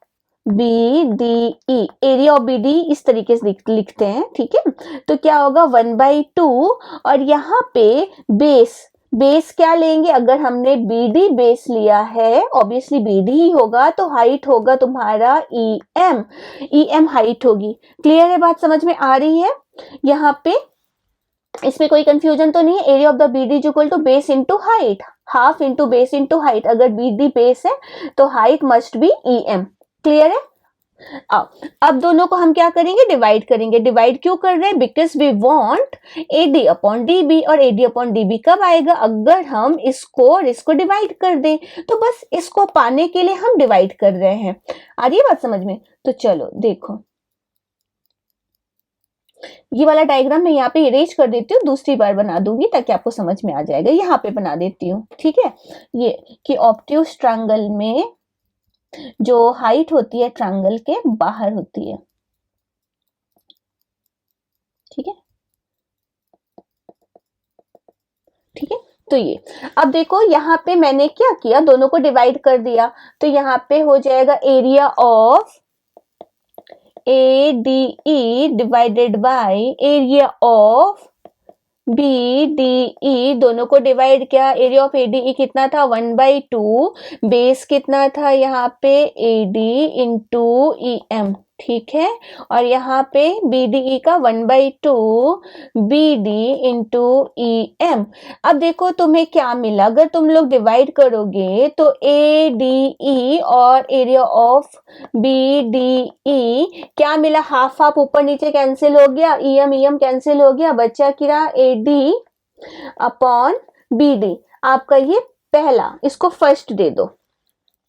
BDE, area of BD इस तरीके से लिखते हैं, ठीक है। तो क्या होगा 1/2 और यहाँ पे बेस क्या लेंगे, अगर हमने BD बेस लिया है, ऑब्वियसली BD ही होगा, तो हाइट होगा तुम्हारा EM हाइट होगी। क्लियर है, बात समझ में आ रही है। यहाँ पे इसमें कोई कंफ्यूजन तो नहीं है। Area of the BD is equal to base into height, half into base into height. अगर BD बेस है तो height must be EM। Clear है। अब दोनों को हम क्या करेंगे, डिवाइड करेंगे। डिवाइड क्यों कर रहे हैं, because we want AD upon DB, और AD अपॉन DB कब आएगा, अगर हम इसको और इसको डिवाइड कर दें। तो बस इसको पाने के लिए हम डिवाइड कर रहे हैं। आ रही है बात समझ में। तो चलो देखो, ये वाला डायग्राम मैं यहाँ पे इरेज कर देती हूँ, दूसरी बार बना दूंगी ताकि आपको समझ में आ जाएगा। यहाँ पे बना देती हूँ, ठीक है। ये कि ऑब्ट्यूज ट्रायंगल में जो हाइट होती है ट्रायंगल के बाहर होती है, ठीक है, ठीक है। तो ये अब देखो, यहाँ पे मैंने क्या किया, दोनों को डिवाइड कर दिया। तो यहाँ पे हो जाएगा area of ADE divided by area of BDE, दोनों को डिवाइड किया। एरिया ऑफ ADE कितना था, 1/2, बेस कितना था यहाँ पे AD इंटू EM, ठीक है। और यहाँ पे BDE का 1/2 BD इंटू EM। अब देखो तुम्हें क्या मिला, अगर तुम लोग डिवाइड करोगे तो ADE और एरिया ऑफ BDE क्या मिला, हाफ हाफ ऊपर नीचे कैंसिल हो गया, EM कैंसिल हो गया, बच्चा किरा AD अपॉन BD। आपका ये पहला, इसको फर्स्ट दे दो,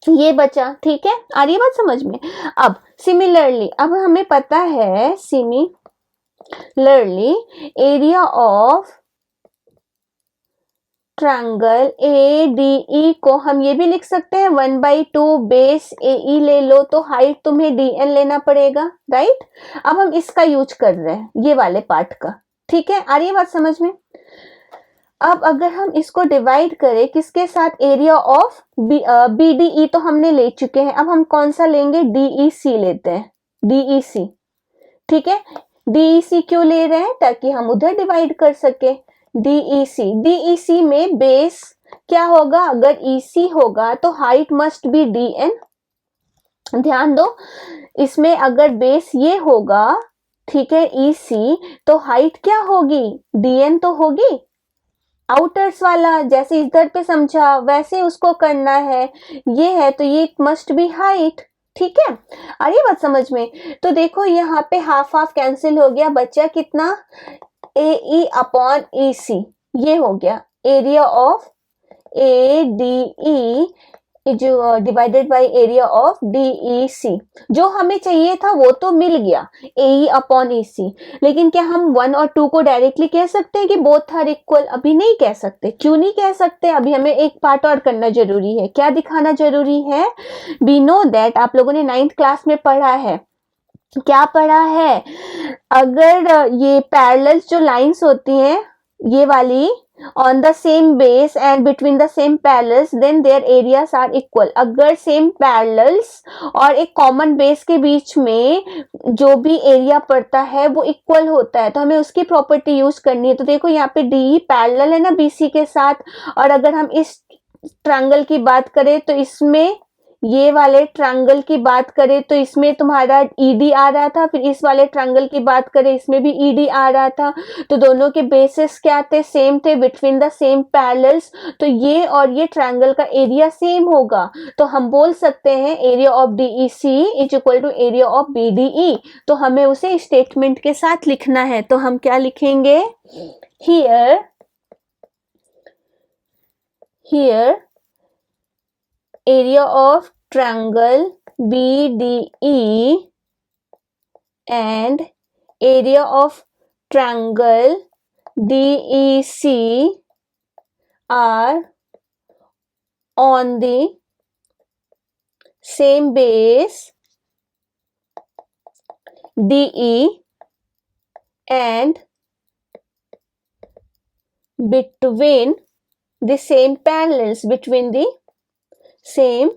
ये बचा, ठीक है। आ रही है बात समझ में। अब सिमिलरली, अब हमें पता है similarly area of triangle ADE को हम ये भी लिख सकते हैं 1/2 बेस AE ले लो, तो हाइट तुम्हें DN लेना पड़ेगा, राइट। अब हम इसका यूज कर रहे हैं, ये वाले पार्ट का, ठीक है। आ रही है बात समझ में। अब अगर हम इसको डिवाइड करें किसके साथ, एरिया ऑफ BDE तो हमने ले चुके हैं, अब हम कौन सा लेंगे, DEC लेते हैं, DEC, ठीक है। DEC क्यों ले रहे हैं, ताकि हम उधर डिवाइड कर सके। DEC में बेस क्या होगा, अगर EC होगा तो हाइट मस्ट बी DN। ध्यान दो, इसमें अगर बेस ये होगा, ठीक है, EC, तो हाइट क्या होगी, DN तो होगी। आउटर्स वाला जैसे इधर पे समझा वैसे उसको करना है, ये है तो ये मस्ट बी हाइट, ठीक है। आ रही बात समझ में। तो देखो यहाँ पे हाफ हाफ कैंसिल हो गया, बचा कितना, AE अपॉन EC, ये हो गया एरिया ऑफ ADE जो divided by area of DEC। जो हमें चाहिए था वो तो मिल गया, AE अपॉन EC, लेकिन क्या हम 1 और 2 को डायरेक्टली कह सकते हैं कि बोथ आर इक्वल, अभी नहीं कह सकते। क्यों नहीं कह सकते, अभी हमें एक पार्ट और करना जरूरी है। क्या दिखाना जरूरी है, वी नो दैट, आप लोगों ने 9th क्लास में पढ़ा है, क्या पढ़ा है, अगर ये पैरेलल जो लाइंस होती हैं, ये वाली on the same base and between the same parallels then their areas are equal। अगर सेम पैरेलल्स और एक कॉमन बेस के बीच में जो भी एरिया पड़ता है वो इक्वल होता है, तो हमें उसकी प्रॉपर्टी यूज करनी है। तो देखो यहाँ पे DE पैरेलल है ना BC के साथ, और अगर हम इस ट्रायंगल की बात करें तो इसमें ये वाले ट्रायंगल की बात करें तो इसमें तुम्हारा ईडी आ रहा था, फिर इस वाले ट्रायंगल की बात करें इसमें भी ईडी आ रहा था, तो दोनों के बेसिस क्या थे, सेम थे, बिटवीन द सेम पैरेलल्स, तो ये और ये ट्रायंगल का एरिया सेम होगा, तो हम बोल सकते हैं area of DEC is equal to area of BDE. तो हमें उसे स्टेटमेंट के साथ लिखना है, तो हम क्या लिखेंगे, here area of triangle BDE and area of triangle DEC are on the same base DE and between the same parallels, between the same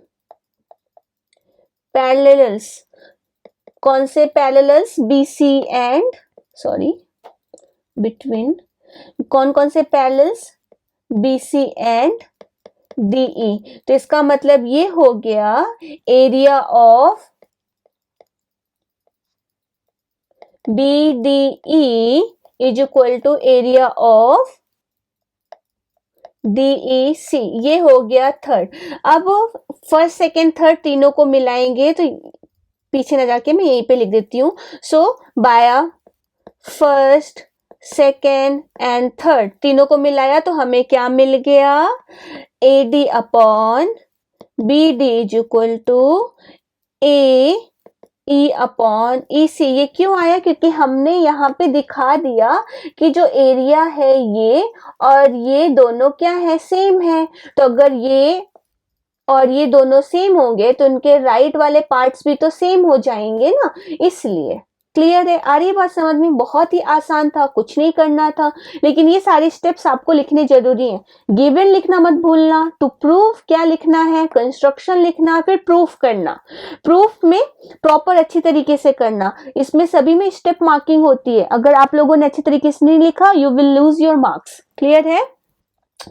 parallels। कौन से पैरेलल्स, BC एंड बिटवीन कौन कौन से पैरेलल्स, BC एंड DE। तो इसका मतलब ये हो गया area of BDE is equal to area of DEC। ये हो गया थर्ड। अब फर्स्ट सेकेंड थर्ड तीनों को मिलाएंगे, तो पीछे न जाके मैं यहीं पे लिख देती हूँ। सो बाया फर्स्ट सेकेंड एंड थर्ड तीनों को मिलाया तो हमें क्या मिल गया, AD upon BD is equal to AE upon EC। ये क्यों आया, क्योंकि हमने यहाँ पे दिखा दिया कि जो एरिया है ये और ये दोनों क्या है, सेम है। तो अगर ये और ये दोनों सेम होंगे तो इनके राइट वाले पार्ट्स भी तो सेम हो जाएंगे ना, इसलिए। क्लियर है, आ रही बात समझ में? बहुत ही आसान था, कुछ नहीं करना था, लेकिन ये सारे स्टेप्स आपको लिखने जरूरी हैं। गिवन लिखना मत भूलना, टू प्रूव क्या लिखना है, कंस्ट्रक्शन लिखना, फिर प्रूफ करना। प्रूफ में प्रॉपर अच्छी तरीके से करना, इसमें सभी में स्टेप मार्किंग होती है। अगर आप लोगों ने अच्छी तरीके से नहीं लिखा, you will lose your marks. Clear है?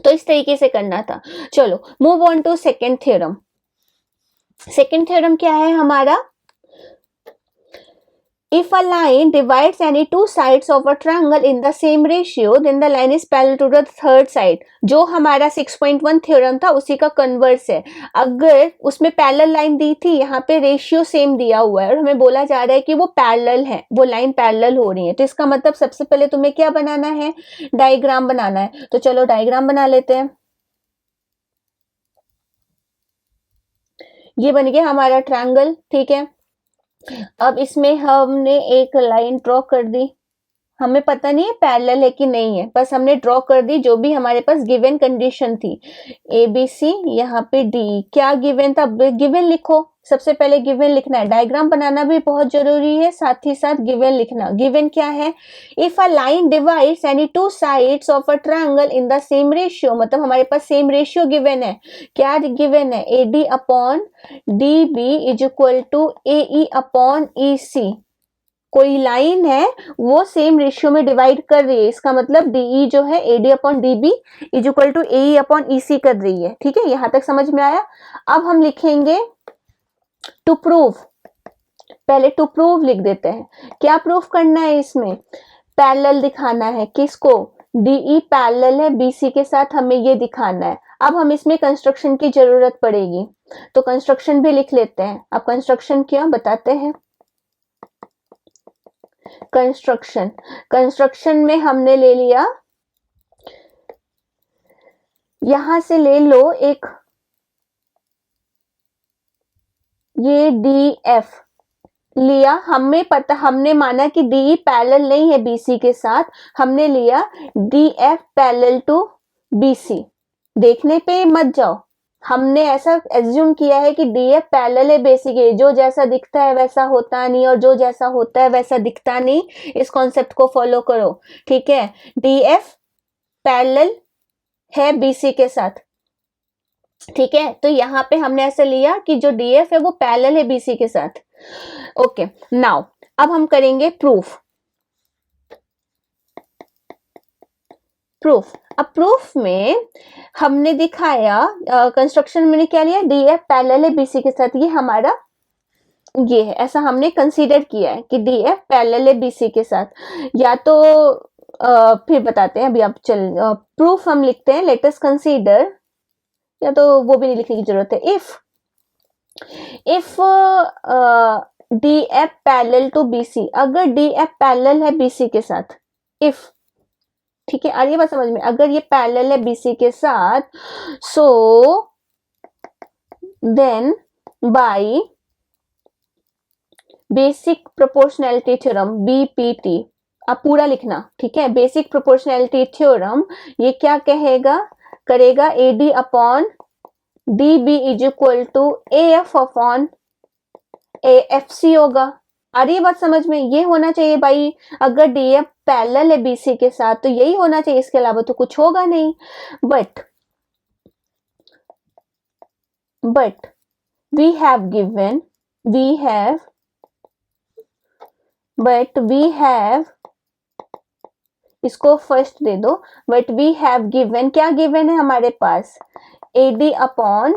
तो इस तरीके से करना था। चलो move on to second theorem. Second theorem क्या है हमारा, if a line divides any two sides of a triangle in the same ratio then the line is parallel to the third side। जो हमारा 6.1 थ्योरम था उसी का converse है। अगर उसमें पैरेलल लाइन दी थी, यहाँ पे रेशियो सेम दिया हुआ है और हमें बोला जा रहा है कि वो पैरेलल है, वो लाइन पैरेलल हो रही है, तो इसका मतलब सबसे पहले तुम्हें क्या बनाना है, डायग्राम बनाना है। तो चलो डायग्राम बना लेते हैं। ये बन गया हमारा ट्रायंगल, ठीक है। अब इसमें हमने एक लाइन ड्रॉ कर दी, हमें पता नहीं है पैरेलल है कि नहीं है, बस हमने ड्रॉ कर दी जो भी हमारे पास गिवन कंडीशन थी। ABC, यहाँ पे D क्या गिवन था, गिवन लिखो, सबसे पहले गिवन लिखना है। डायग्राम बनाना भी बहुत जरूरी है, साथ ही साथ गिवन लिखना। गिवन क्या है, if a line divides any two sides of a triangle in the same ratio, मतलब हमारे पास सेम रेशियो गिवन है। क्या गिवन है, AD upon DB is equal to AE upon EC। कोई लाइन है वो सेम रेशियो में डिवाइड कर रही है, इसका मतलब DE जो है AD upon DB is equal to AE upon EC कर रही है। ठीक है, यहां तक समझ में आया। अब हम लिखेंगे टू प्रूव, पहले टू प्रूव लिख देते हैं। क्या प्रूफ करना है, इसमें पैरेलल दिखाना है। किसको, DE पैरेलल है BC के साथ, हमें ये दिखाना है। अब हम इसमें कंस्ट्रक्शन की जरूरत पड़ेगी, तो कंस्ट्रक्शन भी लिख लेते हैं। अब कंस्ट्रक्शन क्या बताते हैं। कंस्ट्रक्शन में हमने ले लिया, यहां से ले लो एक, ये DF लिया, हमने माना कि DE पैरेलल नहीं है BC के साथ, हमने लिया DF पैरेलल टू BC। देखने पे मत जाओ, हमने ऐसा एज्यूम किया है कि DF पैरेलल है BC के, जो जैसा दिखता है वैसा होता नहीं और जो जैसा होता है वैसा दिखता नहीं। इस कॉन्सेप्ट को फॉलो करो, ठीक है। DF पैरेलल है BC के साथ, ठीक है। तो यहाँ पे हमने ऐसे लिया कि जो DF है वो पैरेलल है BC के साथ। ओके, नाउ अब हम करेंगे प्रूफ। अब प्रूफ में हमने दिखाया कंस्ट्रक्शन मैंने क्या लिया, डी एफ पैरेलल है बीसी के साथ, ये हमारा ये है, ऐसा हमने कंसीडर किया है कि डी एफ पैरेलल है बीसी के साथ। या तो फिर बताते हैं, अभी आप प्रूफ हम लिखते हैं, लेट अस कंसीडर, या तो वो भी नहीं लिखने की जरूरत है। If D F parallel to BC, अगर डी एफ पैरेलल है बीसी के साथ, इफ, ठीक है, आ रही है बात समझ में, अगर ये पैरेलल है बीसी के साथ, so then by basic proportionality theorem, BPT, आप पूरा लिखना, ठीक है। बेसिक प्रोपोर्शनैलिटी थ्योरम ये क्या करेगा, AD upon D B is equal to A F upon A F C होगा। आ रही है बात समझ में, ये होना चाहिए भाई, अगर डी एफ पैरेलल है बीसी के साथ तो यही होना चाहिए, इसके अलावा तो कुछ होगा नहीं। बट we have इसको फर्स्ट दे दो, बट वी हैव गिवन, क्या गिवन है हमारे पास, AD upon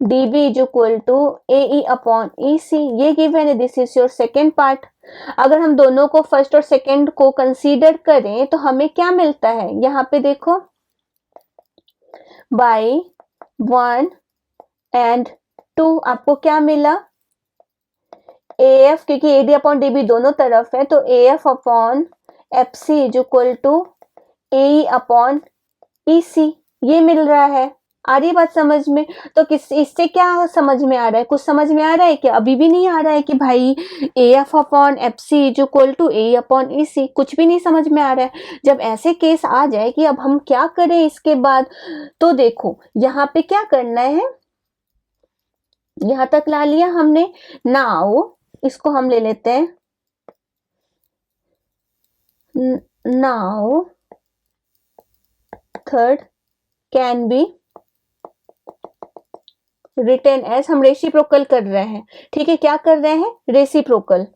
DB is equal to AE upon EC, ये गिवन है, this is your second part. अगर हम दोनों को फर्स्ट और सेकेंड को कंसीडर करें तो हमें क्या मिलता है, यहाँ पे देखो, बाय 1 एंड 2 आपको क्या मिला, AF, क्योंकि AD अपॉन DB दोनों तरफ है, तो AF upon FC is equal to AE upon EC, ये मिल रहा है। आ रही बात समझ में, तो इससे क्या समझ में आ रहा है, कुछ समझ में आ रहा है क्या, अभी भी नहीं आ रहा है कि भाई AF upon FC is equal to AE upon EC, कुछ भी नहीं समझ में आ रहा है। जब ऐसे केस आ जाए कि अब हम क्या करें इसके बाद, तो देखो यहाँ पे क्या करना है, यहां तक ला लिया हमने, नाउ इसको हम ले लेते हैं, now third can be written as, हम रेसिप्रोकल कर रहे हैं, ठीक है, क्या कर रहे हैं, रेसिप्रोकल,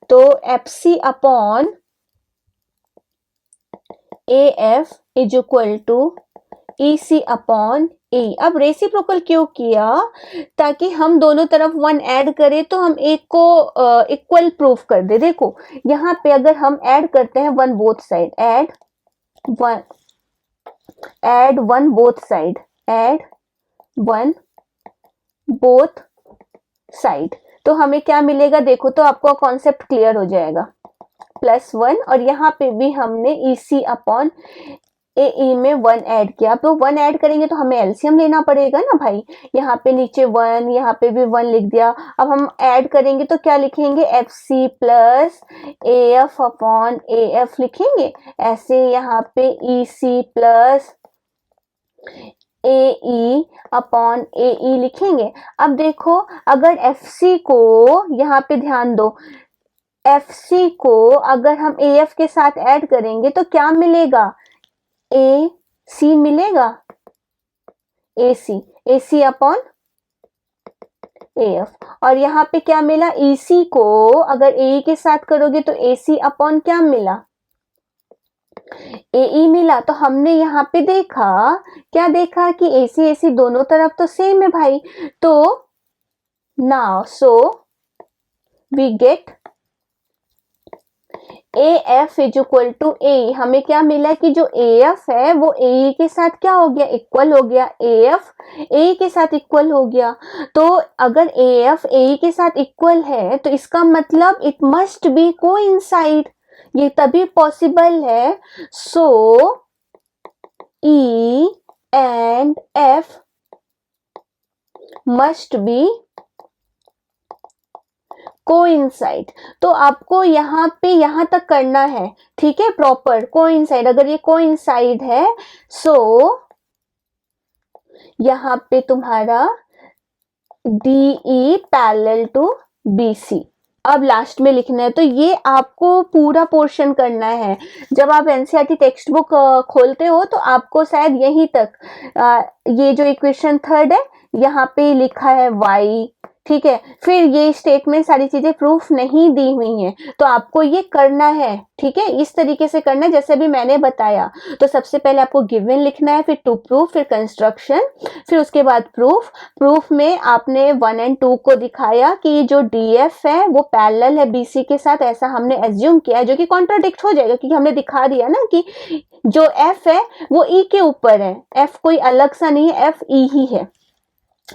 तो FC upon AF is equal to EC upon A। अब रेसिप्रोकल क्यों किया, ताकि हम दोनों तरफ 1 ऐड करें तो हम एक को इक्वल प्रूफ कर दे। देखो यहाँ पे अगर हम ऐड करते हैं 1 both side, add 1 both side, add 1 both side, तो हमें क्या मिलेगा, देखो तो आपको कॉन्सेप्ट क्लियर हो जाएगा, +1, और यहाँ पे भी हमने EC अपॉन AE में 1 ऐड किया, तो 1 ऐड करेंगे तो हमें एलसीएम लेना पड़ेगा ना भाई, यहाँ पे नीचे 1, यहाँ पे भी 1 लिख दिया। अब हम ऐड करेंगे तो क्या लिखेंगे, FC plus AF upon AF लिखेंगे, ऐसे यहाँ पे EC plus AE upon AE लिखेंगे। अब देखो अगर FC को, यहाँ पे ध्यान दो, FC को अगर हम AF के साथ ऐड करेंगे तो क्या मिलेगा, AC मिलेगा, AC अपॉन AF, और यहाँ पे क्या मिला, EC को अगर AE के साथ करोगे तो AC अपॉन क्या मिला, AE मिला। तो हमने यहाँ पे देखा, क्या देखा कि AC दोनों तरफ तो सेम है भाई, तो now so we get AF is equal to AE, हमें क्या मिला कि जो AF है वो AE के साथ क्या हो गया, इक्वल हो गया, AF AE के साथ इक्वल हो गया। तो अगर AF AE के साथ इक्वल है तो इसका मतलब इट मस्ट बी कोइंसाइड, ये तभी पॉसिबल है। सो E and F must be coincide. तो आपको यहाँ पे यहाँ तक करना है, ठीक है, प्रॉपर कोइंसाइड, अगर ये कोइंसाइड है सो यहाँ पे तुम्हारा DE पैरेलल टू BC। अब लास्ट में लिखना है, तो ये आपको पूरा पोर्शन करना है। जब आप NCERT टेक्स्ट बुक खोलते हो तो आपको शायद यहीं तक ये जो इक्वेशन थर्ड है यहाँ पे लिखा है y, ठीक है, फिर ये स्टेटमेंट सारी चीजें प्रूफ नहीं दी हुई हैं, तो आपको ये करना है, ठीक है, इस तरीके से करना है जैसे भी मैंने बताया। तो सबसे पहले आपको गिवन लिखना है, फिर टू प्रूफ, फिर कंस्ट्रक्शन, फिर उसके बाद प्रूफ। प्रूफ में आपने 1 और 2 को दिखाया कि जो डीएफ है वो पैरेलल है बीसी के साथ, ऐसा हमने एज्यूम किया है, जो कि कॉन्ट्राडिक्ट हो जाएगा क्योंकि हमने दिखा दिया ना कि जो एफ है वो ई के ऊपर है, एफ कोई अलग सा नहीं है, एफ ई ही है,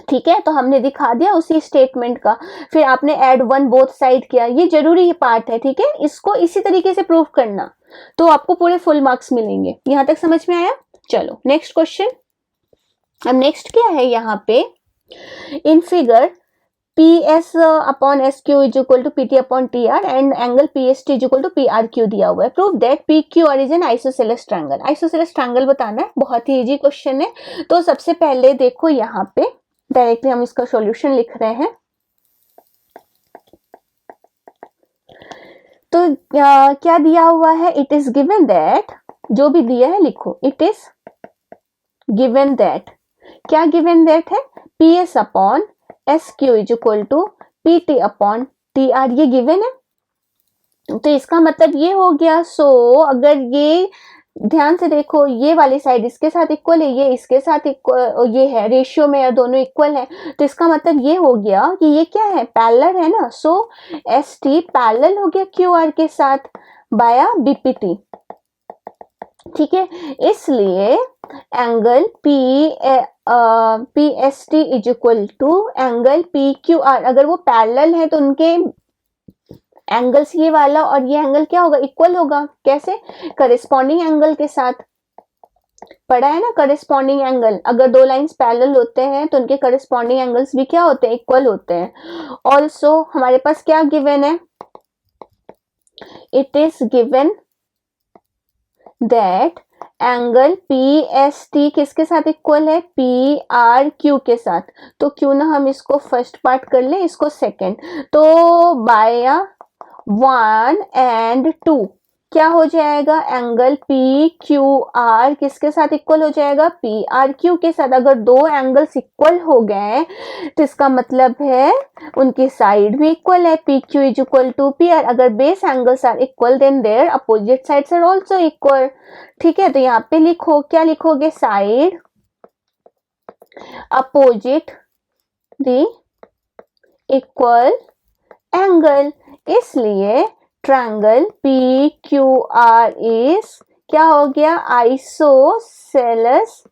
ठीक है। तो हमने दिखा दिया उसी स्टेटमेंट का। फिर आपने एड वन बोथ साइड किया, ये जरूरी पार्ट है, ठीक है, इसको इसी तरीके से प्रूव करना, तो आपको पूरे फुल मार्क्स मिलेंगे। यहां तक समझ में आया? चलो नेक्स्ट क्वेश्चन। अब नेक्स्ट क्या है यहाँ पे, in figure PS upon SQ is equal to PT upon TR and angle PST is equal to PRQ दिया हुआ है। Prove that PQR is an isosceles triangle। Isosceles triangle बताना है, बहुत ही इजी क्वेश्चन है। तो सबसे पहले देखो यहाँ पे डायरेक्टली हम इसका सॉल्यूशन लिख रहे हैं। तो क्या दिया हुआ है, इट इज गिवन दैट, जो भी दिया है लिखो, इट इज गिवन दैट, क्या गिवन दैट है, PS upon SQ is equal to PT upon TR, ये गिवन है। तो इसका मतलब ये हो गया, सो अगर ये ध्यान से देखो, ये वाली साइड इसके साथ इक्वल है, ये इसके साथ इक्वल, ये है रेशियो में, दोनों इक्वल है, तो इसका मतलब ये हो गया कि ये क्या है, पैरेलल है ना। सो ST पैरेलल हो गया QR के साथ बाया BPT, ठीक है। इसलिए angle PST is equal to angle PQR, अगर वो पैरेलल है तो उनके एंगल्स ये वाला और ये एंगल क्या होगा, इक्वल होगा। कैसे, करेस्पॉन्डिंग एंगल के साथ, पढ़ा है ना करेस्पॉन्डिंग एंगल, अगर दो लाइंस पैरेलल होते हैं तो उनके करेस्पॉन्डिंग एंगल्स भी क्या होते हैं, इक्वल होते हैं। ऑल्सो हमारे पास क्या गिवन है, it is given that angle PST किसके साथ इक्वल है, PRQ के साथ। तो क्यों ना हम इसको फर्स्ट पार्ट कर लें, इसको सेकंड। तो बाय 1 और 2 क्या हो जाएगा, एंगल PQR किसके साथ इक्वल हो जाएगा, PRQ के साथ। अगर दो एंगल्स इक्वल हो गए तो इसका मतलब है उनकी साइड भी इक्वल है, PQ is equal to PR। अगर base angles are equal then their opposite sides are also equal, ठीक है। तो यहाँ पे लिखो, क्या लिखोगे, side opposite the equal angle, इसलिए ट्रायंगल PQR इज क्या हो गया, आइसोसेलेस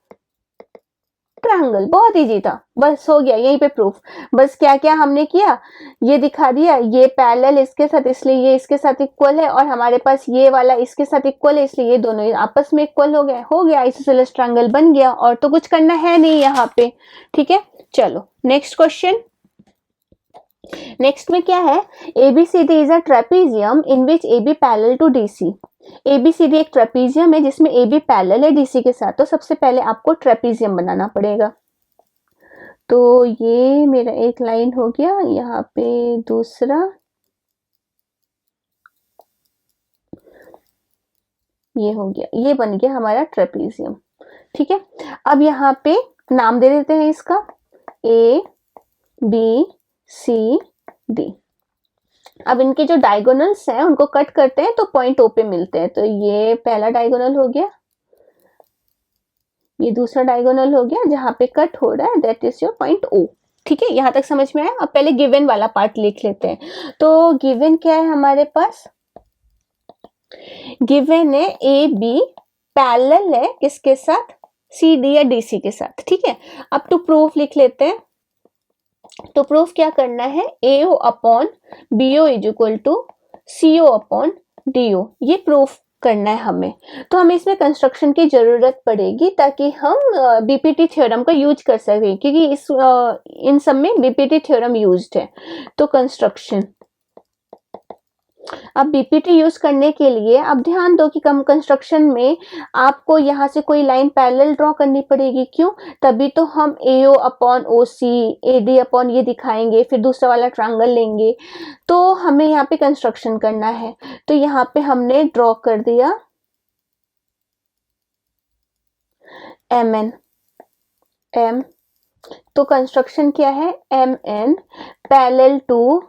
ट्रायंगल। बहुत इजी था, बस हो गया यहीं पे प्रूफ। बस क्या क्या हमने किया, ये दिखा दिया, ये पैरेलल इसके साथ इसलिए ये इसके साथ इक्वल है, और हमारे पास ये वाला इसके साथ इक्वल है इसलिए ये दोनों आपस में इक्वल हो गए, हो गया आइसोसेलेस ट्रायंगल बन गया। और तो कुछ करना है नहीं यहाँ पे, ठीक है। चलो नेक्स्ट क्वेश्चन। नेक्स्ट में क्या है, ABCD is a trapezium in which AB parallel to DC। ABCD एक ट्रेपीजियम है जिसमें AB पैरेलल है DC के साथ। तो सबसे पहले आपको ट्रेपीजियम बनाना पड़ेगा। तो ये मेरा एक लाइन हो गया, यहाँ पे दूसरा, ये हो गया, ये बन गया हमारा ट्रेपीजियम, ठीक है। अब यहाँ पे नाम दे देते हैं इसका, ABCD। अब इनके जो डायगोनल्स हैं उनको कट करते हैं तो पॉइंट O पे मिलते हैं। तो ये पहला डायगोनल हो गया, ये दूसरा डायगोनल हो गया, जहां पे कट हो रहा है that is your point O, ठीक है। यहां तक समझ में आया? अब पहले गिवन वाला पार्ट लिख लेते हैं। तो गिवन क्या है हमारे पास, गिवन है AB पैरेलल है किसके साथ, CD या DC के साथ, ठीक है। अब टू प्रूफ लिख लेते हैं। तो प्रूफ क्या करना है, AO upon BO is equal to CO upon DO, ये प्रूफ करना है हमें। तो हमें इसमें कंस्ट्रक्शन की जरूरत पड़ेगी ताकि हम BPT थ्योरम का यूज कर सकें, क्योंकि इस इन सब में BPT थ्योरम यूज्ड है। तो कंस्ट्रक्शन, अब BPT यूज करने के लिए अब ध्यान दो कि कम कंस्ट्रक्शन में आपको यहाँ से कोई लाइन पैरेलल ड्रॉ करनी पड़ेगी। क्यों, तभी तो हम AO upon OC AD upon ये दिखाएंगे, फिर दूसरा वाला ट्रायंगल लेंगे। तो हमें यहाँ पे कंस्ट्रक्शन करना है, तो यहाँ पे हमने ड्रॉ कर दिया MN M। तो कंस्ट्रक्शन क्या है, MN parallel to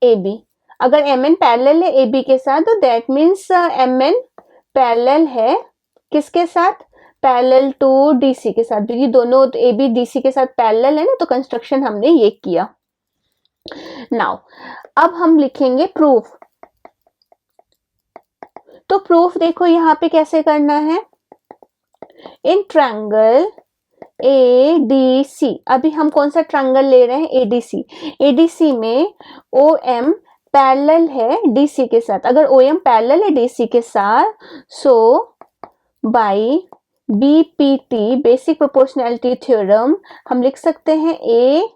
A B. अगर एम एन पैरेलल है ए बी के साथ तो that means M N parallel है किसके साथ, पैरेलल टू डी सी के साथ, क्योंकि दोनों ए बी डी सी के साथ पैरेलल है ना, तो कंस्ट्रक्शन हमने ये किया। नाउ अब हम लिखेंगे प्रूफ। तो प्रूफ देखो यहाँ पे कैसे करना है, in triangle A D C, अभी हम कौन सा ट्रायंगल ले रहे हैं, एडीसी। एडीसी में ओ एम पैरेलल है डीसी के साथ। अगर ओ एम पैरेलल है डीसी के साथ, so by BPT basic proportionality theorem हम लिख सकते हैं A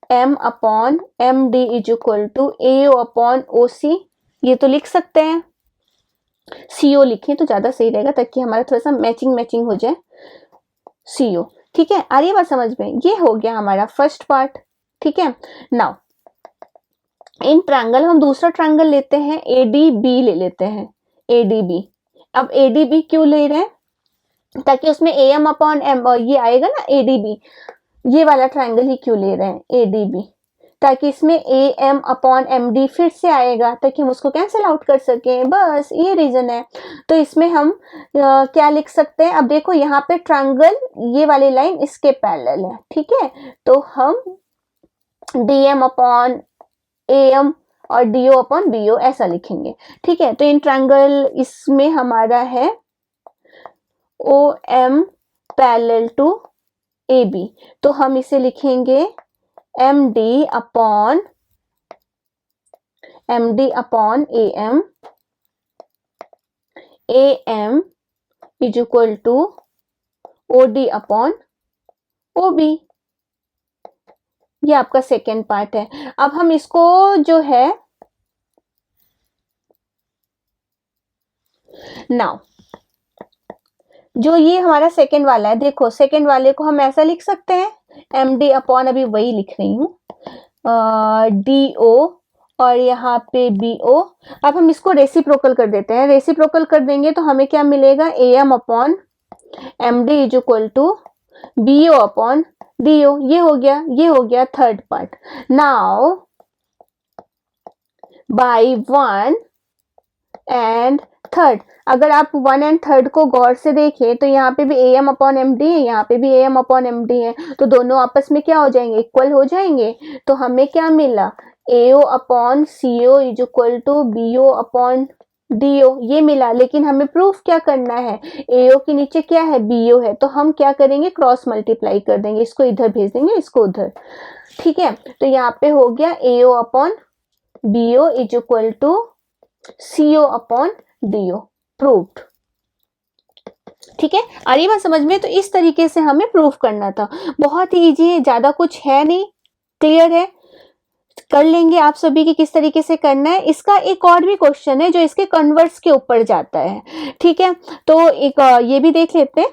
M upon M D is equal to A O upon O C. ये तो लिख सकते हैं, सीओ लिखें तो ज्यादा सही रहेगा ताकि हमारा थोड़ा सा मैचिंग हो जाए, सीओ। ठीक है, आ रही बात समझ में। ये हो गया हमारा फर्स्ट पार्ट। ठीक है, नाउ इन ट्रायंगल हम दूसरा ट्रायंगल लेते हैं, एडीबी ले लेते हैं, एडीबी। अब एडीबी क्यों ले रहे हैं, ताकि उसमें ए एम अपॉन एम ये आएगा ना, एडीबी, ये वाला ट्रायंगल ही क्यों ले रहे हैं एडीबी, ताकि इसमें A M upon M D फिर से आएगा ताकि हम उसको कैंसिल आउट कर सकें, बस ये रीजन है। तो इसमें हम क्या लिख सकते हैं, अब देखो यहाँ पे ट्रायंगल ये वाली लाइन इसके पैरेलल है। ठीक है, तो हम D M upon A M और D O upon B O ऐसा लिखेंगे। ठीक है, तो इन ट्रायंगल इसमें हमारा है O M parallel to A B, तो हम इसे लिखेंगे M D upon A M is equal to O D upon O B. ये आपका सेकेंड पार्ट है। अब हम इसको जो है नाउ जो ये हमारा सेकेंड वाला है, देखो सेकेंड वाले को हम ऐसा लिख सकते हैं, एम डी अपॉन, अभी वही लिख रही हूँ, डी ओ और यहाँ पे बी ओ। अब हम इसको रेसिप्रोकल कर देते हैं, रेसिप्रोकल कर देंगे तो हमें क्या मिलेगा, A M upon M D is equal to B O upon D O. ये हो गया third part. Now by one and third, अगर आप वन एंड थर्ड को गौर से देखें तो यहाँ पे भी A M upon M D है, यहाँ पे भी A M upon M D है, तो दोनों आपस में क्या हो जाएंगे, इक्वल हो जाएंगे। तो हमें क्या मिला, A O upon C O is equal to B O upon D O, ये मिला। लेकिन हमें प्रूफ क्या करना है, ए ओ के नीचे क्या है, बी ओ है, तो हम क्या करेंगे, क्रॉस मल्टीप्लाई कर देंगे, इसको इधर भेज देंगे, इसको उधर। ठीक है, तो यहाँ पे हो गया A O upon B O is equal to C O upon D O, proved. ठीक है, आ रही बात समझ में। तो इस तरीके से हमें प्रूफ करना था, बहुत ही इजी है, ज्यादा कुछ है नहीं, क्लियर है, कर लेंगे आप सभी की किस तरीके से करना है। इसका एक और भी क्वेश्चन है जो इसके कन्वर्स के ऊपर जाता है। ठीक है, तो एक ये भी देख लेते हैं,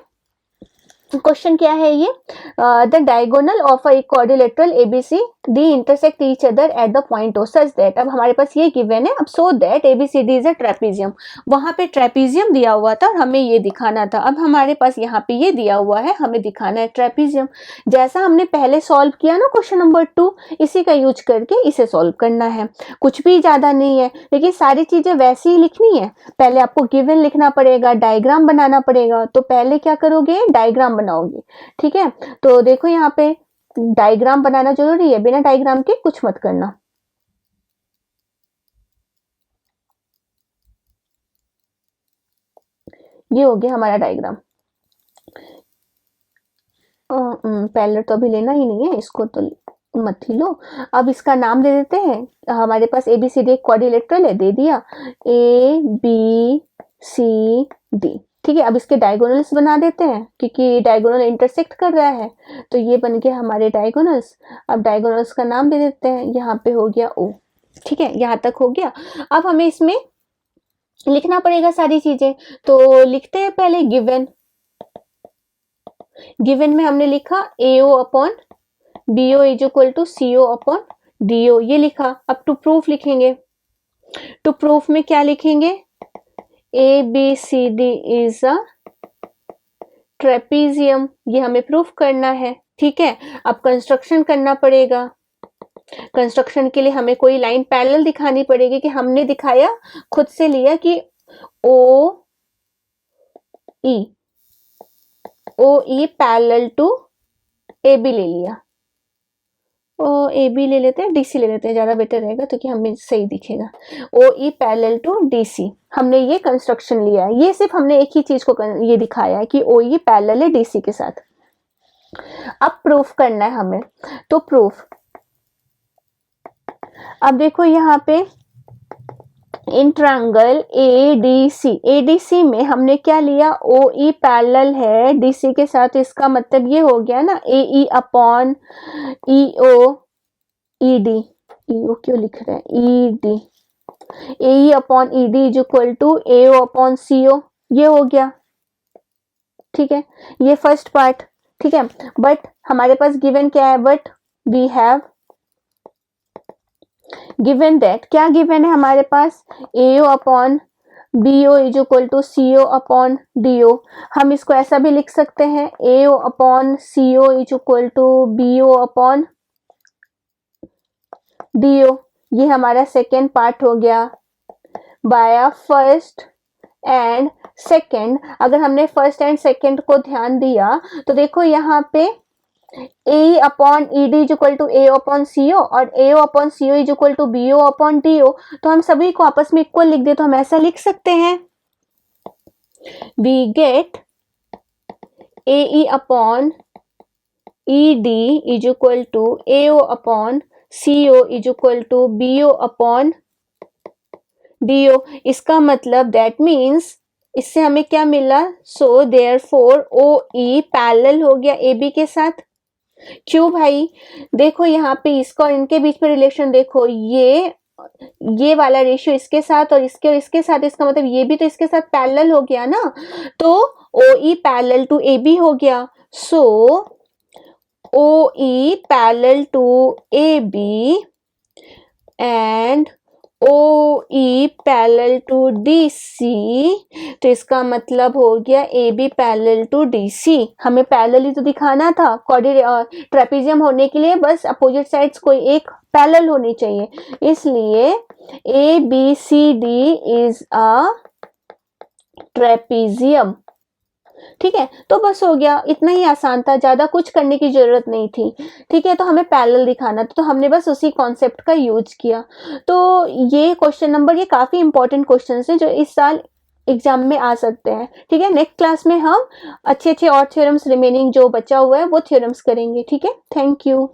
क्वेश्चन क्या है ये, the diagonal of a quadrilateral ABC D intersect each other at the point O such that. अब हमारे पास ये गिवन है, अब so that ABCD is a trapezium, वहां पे ट्रेपीजियम दिया हुआ था और हमें ये दिखाना था। अब हमारे पास यहाँ पे ये दिया हुआ है, हमें दिखाना है ट्रेपीजियम। जैसा हमने पहले सॉल्व किया ना क्वेश्चन नंबर 2, इसी का यूज करके इसे सॉल्व करना है, कुछ भी ज्यादा नहीं है, लेकिन सारी चीजें वैसे ही लिखनी है। पहले आपको गिवन लिखना पड़ेगा, डायग्राम बनाना पड़ेगा, तो पहले क्या करोगे, डायग्राम बनाओगे। ठीक है, तो देखो यहाँ पे डायग्राम बनाना जरूरी है, बिना डायग्राम के कुछ मत करना। ये हो गया हमारा डायग्राम। पैरेलल तो अभी लेना ही नहीं है, इसको तो मत ही लो। अब इसका नाम दे देते हैं, हमारे पास एबीसीडी क्वाड्रिलेटरल है, दे दिया ए बी सी डी। ठीक है, अब इसके डायगोनल्स बना देते हैं क्योंकि डायगोनल इंटरसेक्ट कर रहा है, तो ये बन गया हमारे डायगोनल्स। अब डायगोनल्स का नाम दे देते हैं, यहाँ पे हो गया ओ। ठीक है, यहाँ तक हो गया। अब हमें इसमें लिखना पड़ेगा सारी चीजें, तो लिखते हैं पहले गिवन। गिवन में हमने लिखा A O upon B O is equal to C O upon D O, ये लिखा। अब टू प्रूफ लिखेंगे, टू प्रूफ में क्या लिखेंगे, A B C D is a trapezium, ये हमें प्रूफ करना है। ठीक है, अब कंस्ट्रक्शन करना पड़ेगा, कंस्ट्रक्शन के लिए हमें कोई लाइन पैरेलल दिखानी पड़ेगी कि हमने दिखाया, खुद से लिया कि O E parallel to A B ले लिया, ओ ए बी ले लेते हैं, डी सी ले लेते हैं, ज़्यादा बेटर रहेगा तो कि हमें सही दिखेगा। O E parallel to D C, हमने ये कंस्ट्रक्शन लिया है। ये सिर्फ हमने एक ही चीज़ को ये दिखाया है कि ओ ई पैरेलल है डी सी के साथ। अब प्रूफ करना है हमें, तो प्रूफ, अब देखो यहाँ पे इन ट्रायंगल ADC में हमने क्या लिया, OE पैरेलल है DC के साथ, इसका मतलब ये हो गया ना AE upon EO ED, EO क्यों लिख रहे हैं, ED, AE upon ED is equal to AO upon CO, ये हो गया, ठीक है, ये फर्स्ट पार्ट, ठीक है। बट हमारे पास गिवन क्या है, but we have given that, क्या गिवन है हमारे पास, AO upon BO is equal to CO upon DO। हम इसको ऐसा भी लिख सकते हैं, AO upon CO is equal to BO upon DO। ये हमारा सेकेंड पार्ट हो गया। बाय फर्स्ट एंड सेकेंड, अगर हमने फर्स्ट एंड सेकेंड को ध्यान दिया तो देखो यहाँ पे A upon E D is equal to A upon C O और A upon C O is equal to B O upon D O, तो हम सभी को आपस में इक्वल लिख दे तो हम ऐसा लिख सकते हैं, we get A E upon E D is equal to A O upon C O is equal to B O upon D O. इसका मतलब दैट मीन्स इससे हमें क्या मिला, सो देयरफॉर ओ ई पैरेलल हो गया ए बी के साथ। क्यों भाई, देखो यहाँ पे इसका और इनके बीच में रिलेशन देखो, ये वाला रेशियो इसके साथ और इसके साथ, इसका मतलब ये भी तो इसके साथ पैरेलल हो गया ना, तो O E parallel to A B हो गया। So O E parallel to A B and O E parallel to D C, तो इसका मतलब हो गया A B parallel to D C. हमें पैरेलल ही तो दिखाना था, ट्रेपेजियम होने के लिए बस अपोजिट साइड्स कोई एक पैरेलल होनी चाहिए, इसलिए A B C D is a trapezium, ठीक है। तो बस हो गया, इतना ही आसान था, ज्यादा कुछ करने की जरूरत नहीं थी, ठीक है। तो हमें पैरेलल दिखाना था तो हमने बस उसी कॉन्सेप्ट का यूज किया। तो ये क्वेश्चन नंबर, ये काफी इंपॉर्टेंट क्वेश्चन है जो इस साल एग्जाम में आ सकते हैं, ठीक है। नेक्स्ट क्लास में हम अच्छे और थ्योरम्स रिमेनिंग जो बचा हुआ है वो थ्योरम्स करेंगे, ठीक है। Thank you.